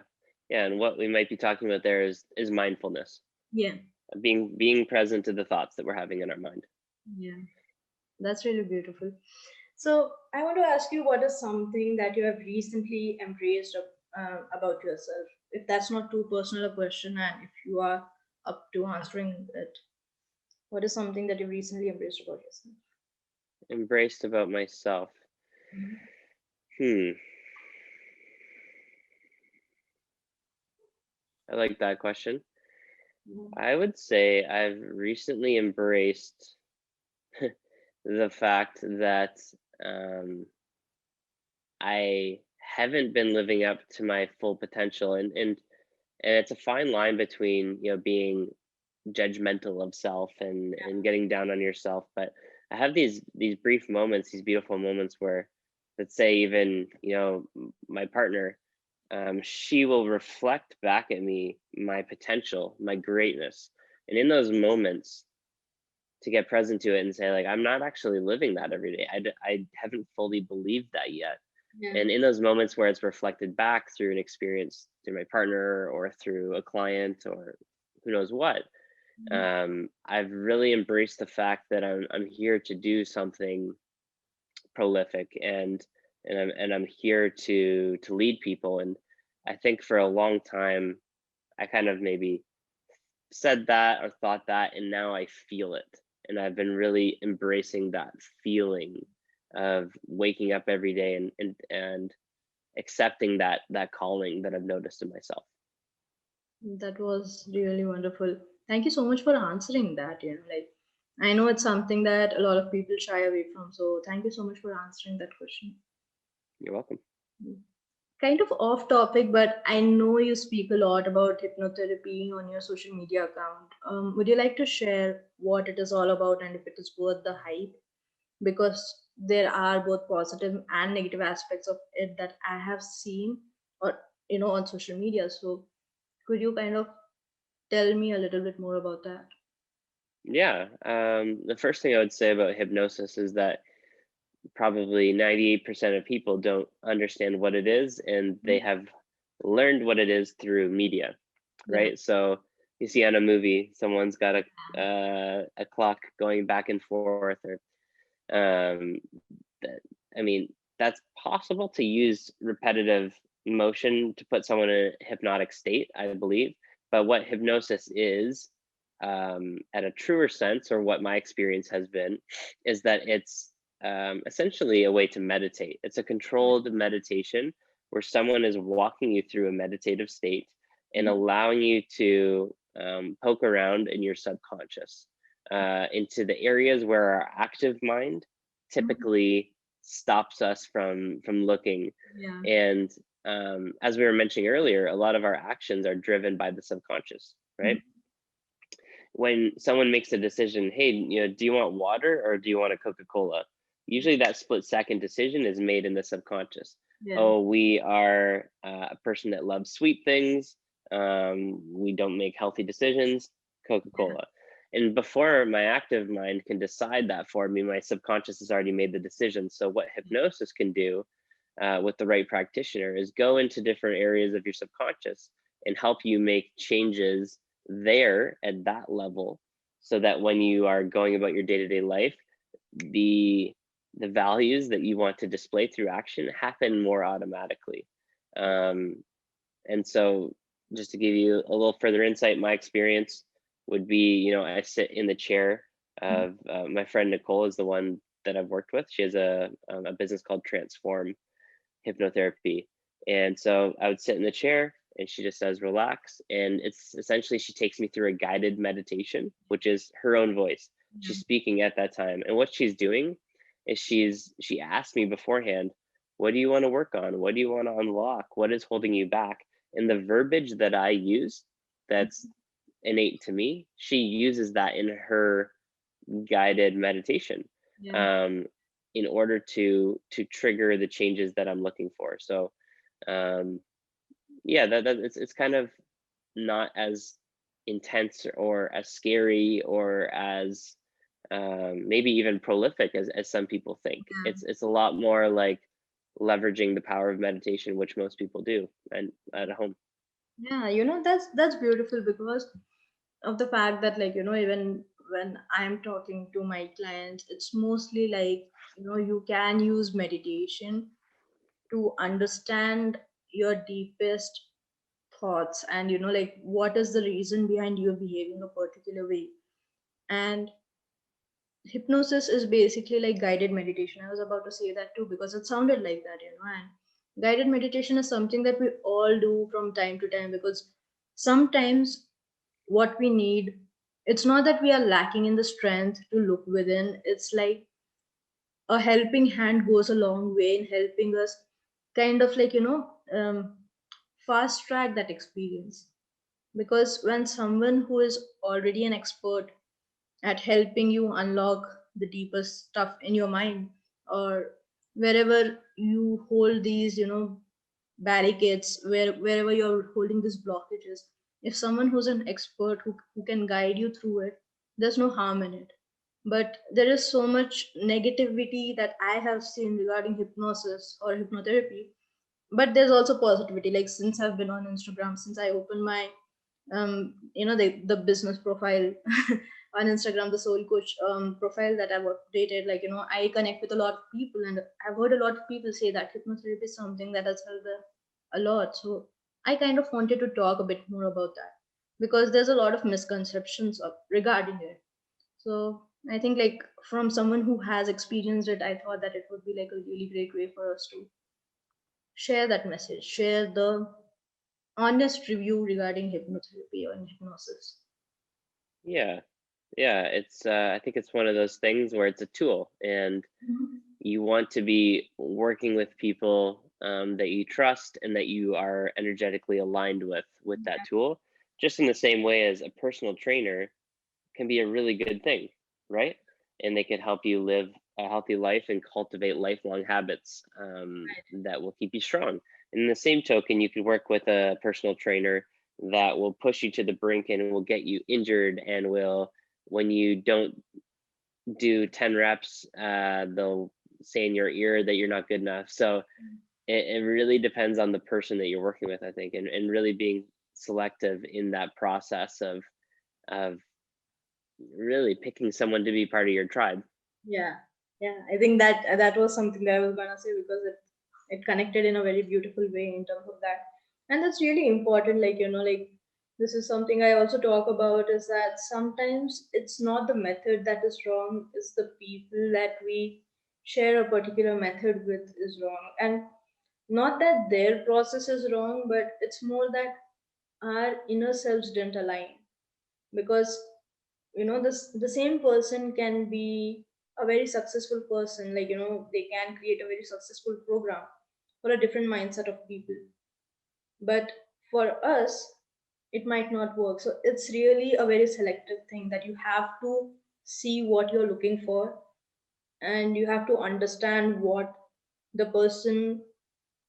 Yeah, and what we might be talking about there is mindfulness, Yeah, being present to the thoughts that we're having in our mind. yeah, that's really beautiful. So I want to ask you, what is something that you have recently embraced about yourself? If that's not too personal a question, and if you are up to answering it, what is something that you recently embraced about yourself? Embraced about myself. Mhm. Hmm. I like that question. Mhm. I would say I've recently embraced the fact that um, I haven't been living up to my full potential, and it's a fine line between being judgmental of self and getting down on yourself. But I have these brief moments, these beautiful moments where, let's say, even my partner, she will reflect back at me my potential, my greatness, and in those moments to get present to it and say, like, I'm not actually living that every day. I haven't fully believed that yet. Yeah. And in those moments where it's reflected back through an experience through my partner or through a client or who knows what, Mhm. I've really embraced the fact that I'm here to do something prolific, and I'm here to lead people. And I think for a long time I kind of maybe said that or thought that, and now I feel it. And I've been really embracing that feeling of waking up every day and accepting that calling that I've noticed in myself. That was really wonderful. Thank you so much for answering that. Like, I know it's something that a lot of people shy away from. So thank you so much for answering that question. You're welcome. Kind of off topic, but I know you speak a lot about hypnotherapy on your social media account. Would you like to share what it is all about and if it is worth the hype? Because there are both positive and negative aspects of it that I have seen or on social media. So could you kind of tell me a little bit more about that? Yeah. The first thing I would say about hypnosis is that probably 98% of people don't understand what it is, and they Mhm. have learned what it is through media, Yeah. right? So you see on a movie, someone's got a clock going back and forth, or um, that, I mean, that's possible to use repetitive motion to put someone in a hypnotic state, I believe. But what hypnosis is, at a truer sense, or what my experience has been, is that it's essentially a way to meditate. It's a controlled meditation where someone is walking you through a meditative state and Mhm. allowing you to poke around in your subconscious, into the areas where our active mind Mhm. typically stops us from looking. Yeah. And as we were mentioning earlier, a lot of our actions are driven by the subconscious, right? Mhm. When someone makes a decision, hey, do you want water or do you want a Coca-Cola? Usually that split second decision is made in the subconscious. Yeah. Oh, we are a person that loves sweet things. We don't make healthy decisions. Yeah. Coca-Cola. And before my active mind can decide that for me, my subconscious has already made the decision. So what hypnosis can do, with the right practitioner, is go into different areas of your subconscious and help you make changes there at that level, so that when you are going about your day-to-day life, the the values that you want to display through action happen more automatically. um, and so, just to give you a little further insight, my experience would be, I sit in the chair Mhm. of, my friend Nicole is the one that I've worked with. She has a business called Transform Hypnotherapy. And so I would sit in the chair and she just says, relax. And it's essentially, she takes me through a guided meditation, which is her own voice. Yeah. She's speaking at that time. And what she's doing is she asked me beforehand, what do you want to work on? What do you want to unlock? What is holding you back? And the verbiage that I use, that's innate to me, she uses that in her guided meditation, Yeah. um, in order to trigger the changes that I'm looking for. So, um, yeah, that it's kind of not as intense or as scary or as, maybe even prolific as some people think. It's a lot more like leveraging the power of meditation, which most people do and at home. Yeah, that's beautiful because of the fact that, like, even when I'm talking to my clients, it's mostly like, you can use meditation to understand your deepest thoughts, and like, what is the reason behind you behaving a particular way. And hypnosis is basically like guided meditation. I was about to say that too because it sounded like that. And guided meditation is something that we all do from time to time, because sometimes what we need, it's not that we are lacking in the strength to look within. It's like a helping hand goes a long way in helping us kind of like, fast track that experience. Because when someone who is already an expert at helping you unlock the deepest stuff in your mind, or wherever you hold these, barricades, wherever you're holding these blockages, if someone who's an expert who can guide you through it, there's no harm in it. But there is so much negativity that I have seen regarding hypnosis or hypnotherapy, but there's also positivity. Like, since I've been on Instagram, since I opened my the business profile on Instagram, the soul coach profile that I've updated, like, I connect with a lot of people, and I've heard a lot of people say that hypnotherapy is something that has helped them a lot. So I kind of wanted to talk a bit more about that, because there's a lot of misconceptions regarding it. So I think, like, from someone who has experienced it, I thought that it would be like a really great way for us to share that message, share the honest review regarding hypnotherapy or hypnosis. Yeah, yeah. It's I think it's one of those things where it's a tool, and Mhm. you want to be working with people that you trust and that you are energetically aligned with that tool. Just in the same way as a personal trainer can be a really good thing, right? And they can help you live a healthy life and cultivate lifelong habits that will keep you strong. And in the same token, you could work with a personal trainer that will push you to the brink and will get you injured and will, when you don't do 10 reps, they'll say in your ear that you're not good enough. So it really depends on the person that you're working with, I think, and really being selective in that process of really picking someone to be part of your tribe. Yeah, yeah. I think that was something that I was gonna say, because it connected in a very beautiful way in terms of that, and that's really important. Like, like, this is something I also talk about, is that sometimes it's not the method that is wrong; it's the people that we share a particular method with is wrong, and not that their process is wrong, but it's more that our inner selves didn't align. Because the same person can be a very successful person, like, they can create a very successful program for a different mindset of people, but for us it might not work. So it's really a very selective thing, that you have to see what you're looking for, and you have to understand what the person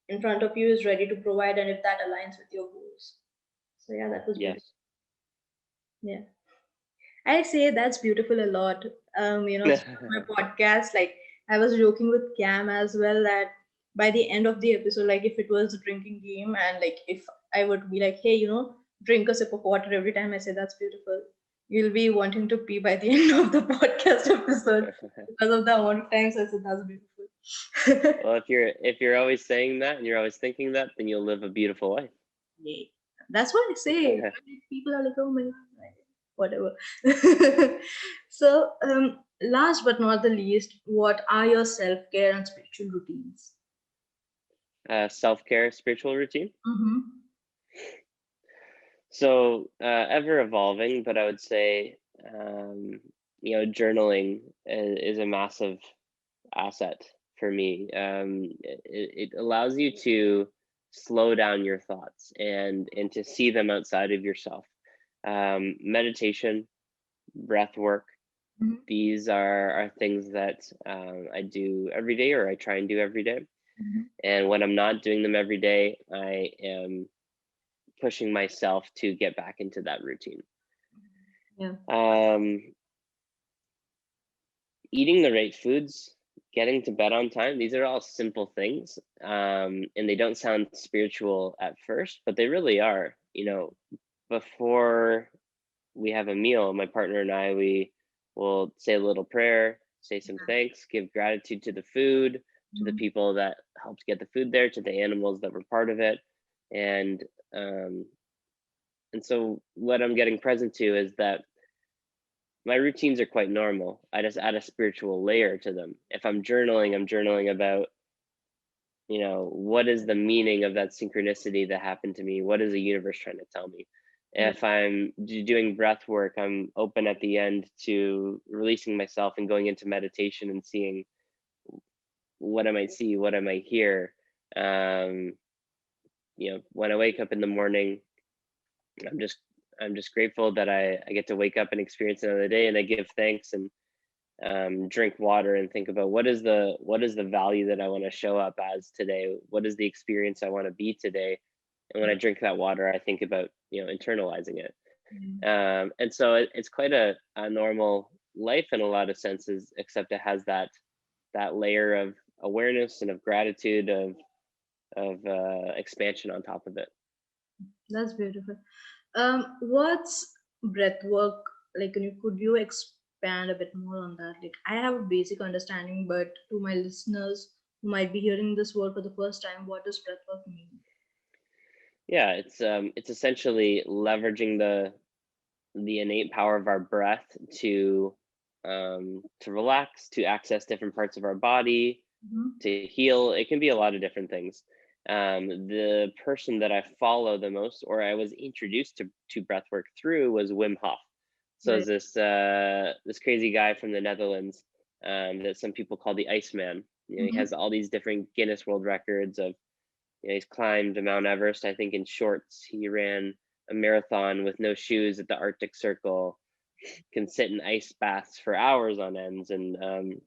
in front of you is ready to provide, and if that aligns with your goals. So yeah, that was beautiful. Yes. Yeah, I say that's beautiful a lot. Throughout my podcast, like, I was joking with Cam as well that by the end of the episode, like, if it was a drinking game, and like, if I would be like, hey, drink a sip of water every time I say that's beautiful, you'll be wanting to pee by the end of the podcast episode, because of the amount of times I said that's beautiful. Well, if you're always saying that and you're always thinking that, then you'll live a beautiful life. Yeah, that's what I say. People are like, oh my god, like, whatever. So, last but not the least, what are your self care and spiritual routines? Self-care, spiritual routine. Mm-hmm. So ever evolving, but I would say journaling is a massive asset for me. It allows you to slow down your thoughts and to see them outside of yourself. Meditation, breath work, these are things that I do every day, or I try and do every day. Mm-hmm. And when I'm not doing them every day, I am pushing myself to get back into that routine. Yeah. Um, Eating the right foods, getting to bed on time, these are all simple things. And they don't sound spiritual at first, but they really are. you know, before we have a meal, my partner and I, we will say a little prayer, say some thanks, give gratitude to the food, to the Mhm. people that helped get the food there, to the animals that were part of it. And um, and so what I'm getting present to is that my routines are quite normal. I just add a spiritual layer to them. If I'm journaling about, what is the meaning of that synchronicity that happened to me? What is the universe trying to tell me? Right. If I'm doing breath work, I'm open at the end to releasing myself and going into meditation and seeing what I might see, what I might hear. Um, when I wake up in the morning, I'm just I'm just grateful that I get to wake up and experience another day, and I give thanks and drink water and think about what is the value that I want to show up as today. What is the experience I want to be today? And when I drink that water, I think about internalizing it. Mhm. And so it's quite a normal life in a lot of senses, except it has that layer of awareness and of gratitude of expansion on top of it. That's beautiful. What's breath work like? Could you expand a bit more on that? Like, I have a basic understanding, but to my listeners who might be hearing this word for the first time, what does breath work mean? Yeah, it's essentially leveraging the innate power of our breath to relax, to access different parts of our body, Mhm. to heal. It can be a lot of different things. The person that I follow the most, or I was introduced to breath work through, was Wim Hof. So Right. is this crazy guy from the Netherlands that some people call the Iceman. He Mm-hmm. has all these different Guinness World Records of. He's climbed Mount Everest, I think, in shorts. He ran a marathon with no shoes at the Arctic Circle. Can sit in ice baths for hours on ends. And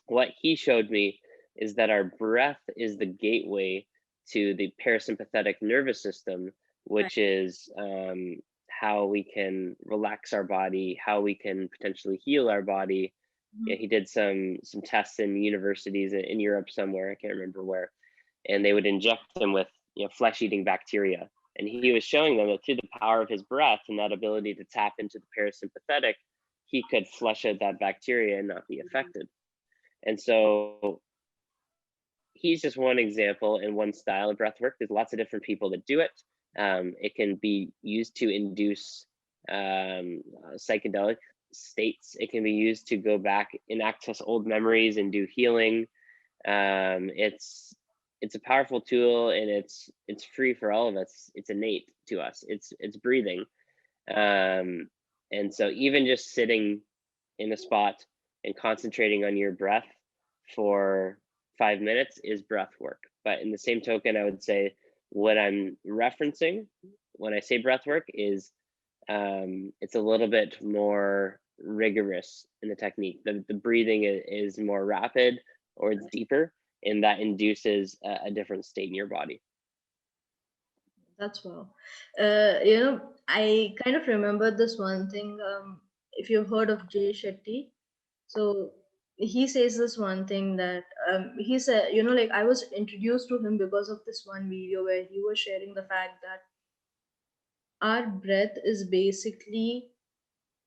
what he showed me is that our breath is the gateway to the parasympathetic nervous system, Right. which is how we can relax our body, how we can potentially heal our body. Mhm. Yeah, he did some tests in universities in Europe somewhere. I can't remember where, and they would inject them with flesh-eating bacteria. And he was showing them that through the power of his breath and that ability to tap into the parasympathetic, he could flush out that bacteria and not be affected. And so he's just one example and one style of breath work. There's lots of different people that do it. It can be used to induce psychedelic states. It can be used to go back and access old memories and do healing. It's a powerful tool, and it's free for all of us. It's innate to us. It's breathing. Um, and so even just sitting in a spot and concentrating on your breath for 5 minutes is breath work. But in the same token, I would say what I'm referencing when I say breath work is it's a little bit more rigorous in the technique. The breathing is more rapid or it's deeper, and that induces a different state in your body. That's wow. I kind of remember this one thing. If you've heard of Jay Shetty, so he says this one thing that he said, like I was introduced to him because of this one video where he was sharing the fact that our breath is basically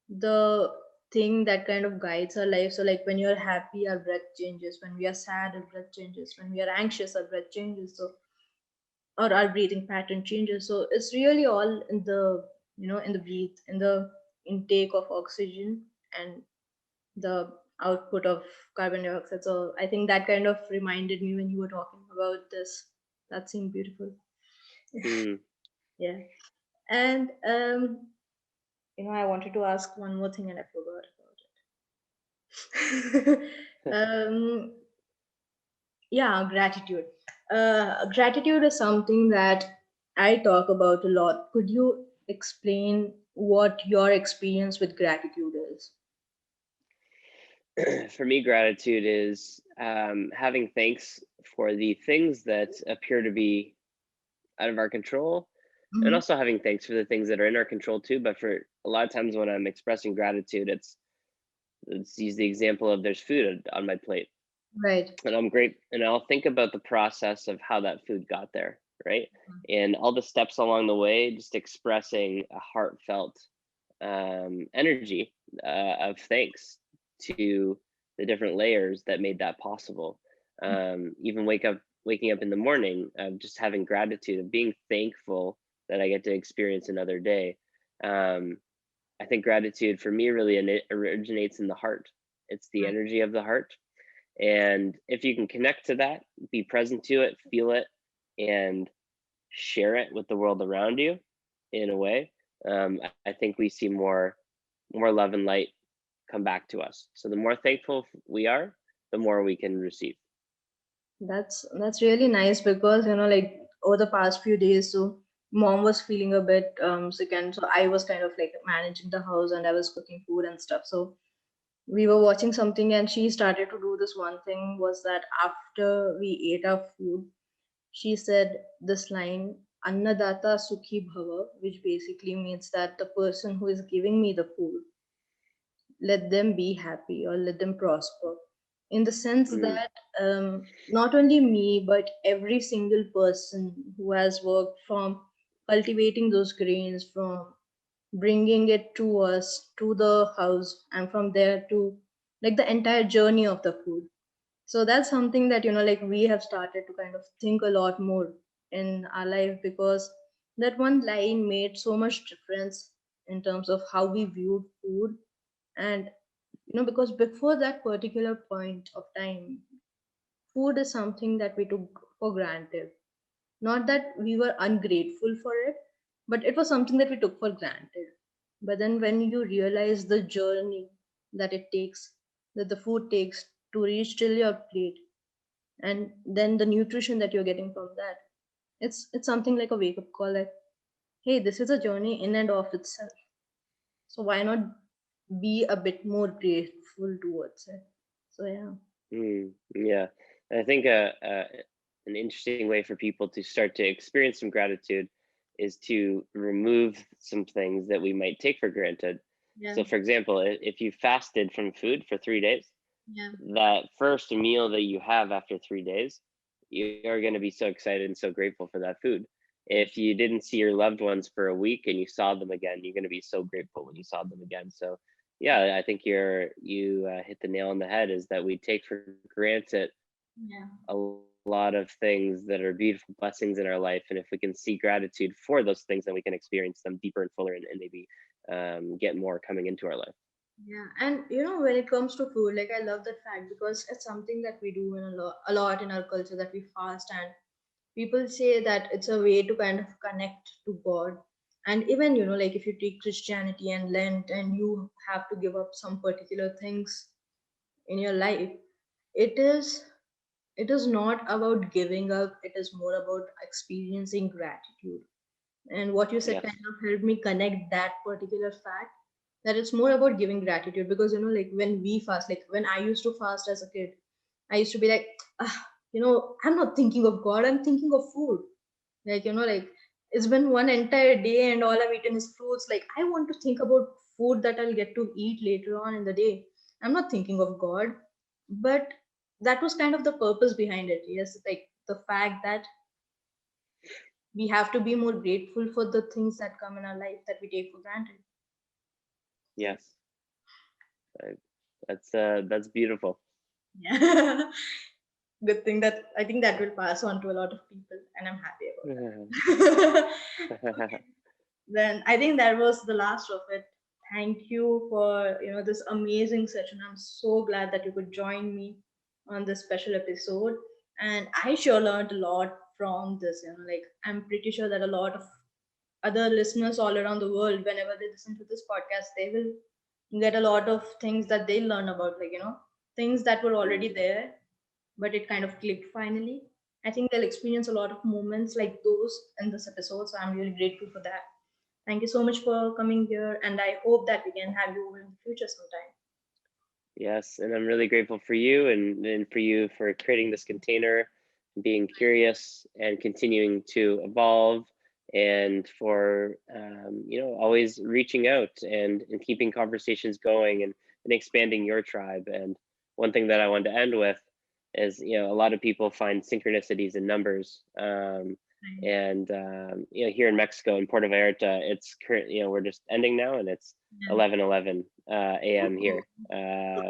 the thing that kind of guides our life. So, like when you're happy, our breath changes. When we are sad, our breath changes. When we are anxious, our breath changes. So, or our breathing pattern changes. So it's really all in the in the breathe, in the intake of oxygen and the output of carbon dioxide. So I think that kind of reminded me when you were talking about this. That seemed beautiful. Mm. Yeah. And I wanted to ask one more thing and I forgot about it. um yeah, gratitude. Gratitude is something that I talk about a lot. Could you explain what your experience with gratitude is? For me, gratitude is having thanks for the things that appear to be out of our control, and Hmm. also having thanks for the things that are in our control too. But for a lot of times when I'm expressing gratitude, let's use the example of there's food on my plate, Right. and I'm great, and I'll think about the process of how that food got there, right? And all the steps along the way, just expressing a heartfelt energy of thanks to the different layers that made that possible. Even waking up in the morning, just having gratitude of being thankful that I get to experience another day. Um, I think gratitude for me really originates in the heart. It's the energy of the heart. And if you can connect to that, be present to it, feel it, and share it with the world around you in a way, I think we see more love and light come back to us. So the more thankful we are, the more we can receive. That's really nice because like over the past few days, so mom was feeling a bit sick, and so I was kind of like managing the house and I was cooking food and stuff. So we were watching something and she started to do this one thing was that after we ate our food, she said this line, Annadata Sukhi Bhava, which basically means that the person who is giving me the food, let them be happy or let them prosper, in the sense Mm, that not only me but every single person who has worked from cultivating those grains, from bringing it to us to the house, and from there to like the entire journey of the food. So that's something that like we have started to kind of think a lot more in our life, because that one line made so much difference in terms of how we viewed food. And because before that particular point of time, food is something that we took for granted. Not that we were ungrateful for it, but it was something that we took for granted. But then when you realize the journey that it takes, that the food takes to reach till your plate, and then the nutrition that you're getting from that, it's something like a wake up call that, hey, this is a journey in and of itself. So why not be a bit more grateful towards it? So yeah. yeah. And I think an interesting way for people to start to experience some gratitude is to remove some things that we might take for granted. Yeah. So, for example, if you fasted from food for 3 days, Yeah. that first meal that you have after 3 days, you're going to be so excited and so grateful for that food. If you didn't see your loved ones for a week and you saw them again, you're going to be so grateful when you saw them again. So, yeah, I think you hit the nail on the head. Is that we take for granted Yeah. a lot of things that are beautiful blessings in our life, and if we can see gratitude for those things, then we can experience them deeper and fuller, and maybe get more coming into our life. Yeah, and when it comes to food, like I love that fact because it's something that we do in a lot in our culture, that we fast, and people say that it's a way to kind of connect to God. And even like if you take Christianity and Lent and you have to give up some particular things in your life, it is it is not about giving up, it is more about experiencing gratitude. And what you said Yes. kind of helped me connect that particular fact, that it's more about giving gratitude. Because like when we fast, like when I used to fast as a kid, I used to be like, I'm not thinking of God, I'm thinking of food. Like like it's been one entire day and all I've eaten is fruits. Like I want to think about food that I'll get to eat later on in the day. I'm not thinking of God. But that was kind of the purpose behind it. Yes, like the fact that we have to be more grateful for the things that come in our life that we take for granted. So Yes. I, that's beautiful. yeah. Good thing that I think that will pass on to a lot of people, and I'm happy about that. Okay, then I think that was the last of it. Thank you for this amazing session. I'm so glad that you could join me on this special episode, and I sure learned a lot from this. Like I'm pretty sure that a lot of other listeners all around the world, whenever they listen to this podcast, they will get a lot of things that they learn about, like things that were Mm, already there, but it kind of clicked finally. I think they'll experience a lot of moments like those in this episode, so I'm really grateful for that. Thank you so much for coming here, and I hope that we can have you over in the future sometime. yes, and I'm really grateful for you, and for you for creating this container, being curious and continuing to evolve, and for always reaching out and keeping conversations going, and expanding your tribe. And one thing that I wanted to end with is, a lot of people find synchronicities in numbers. And here in Mexico, in Puerto Vallarta, it's currently, we're just ending now, and it's 11:11 a.m. here,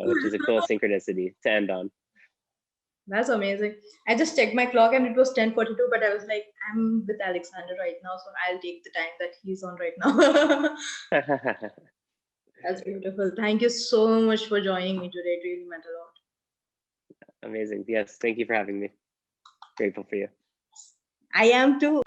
which is a cool synchronicity to end on. That's amazing. I just checked my clock and it was 10:42, but I was like, I'm with Alexander right now, so I'll take the time that he's on right now. That's beautiful. Thank you so much for joining me today. It really meant a lot. Amazing. Yes, thank you for having me. Grateful for you. I am too.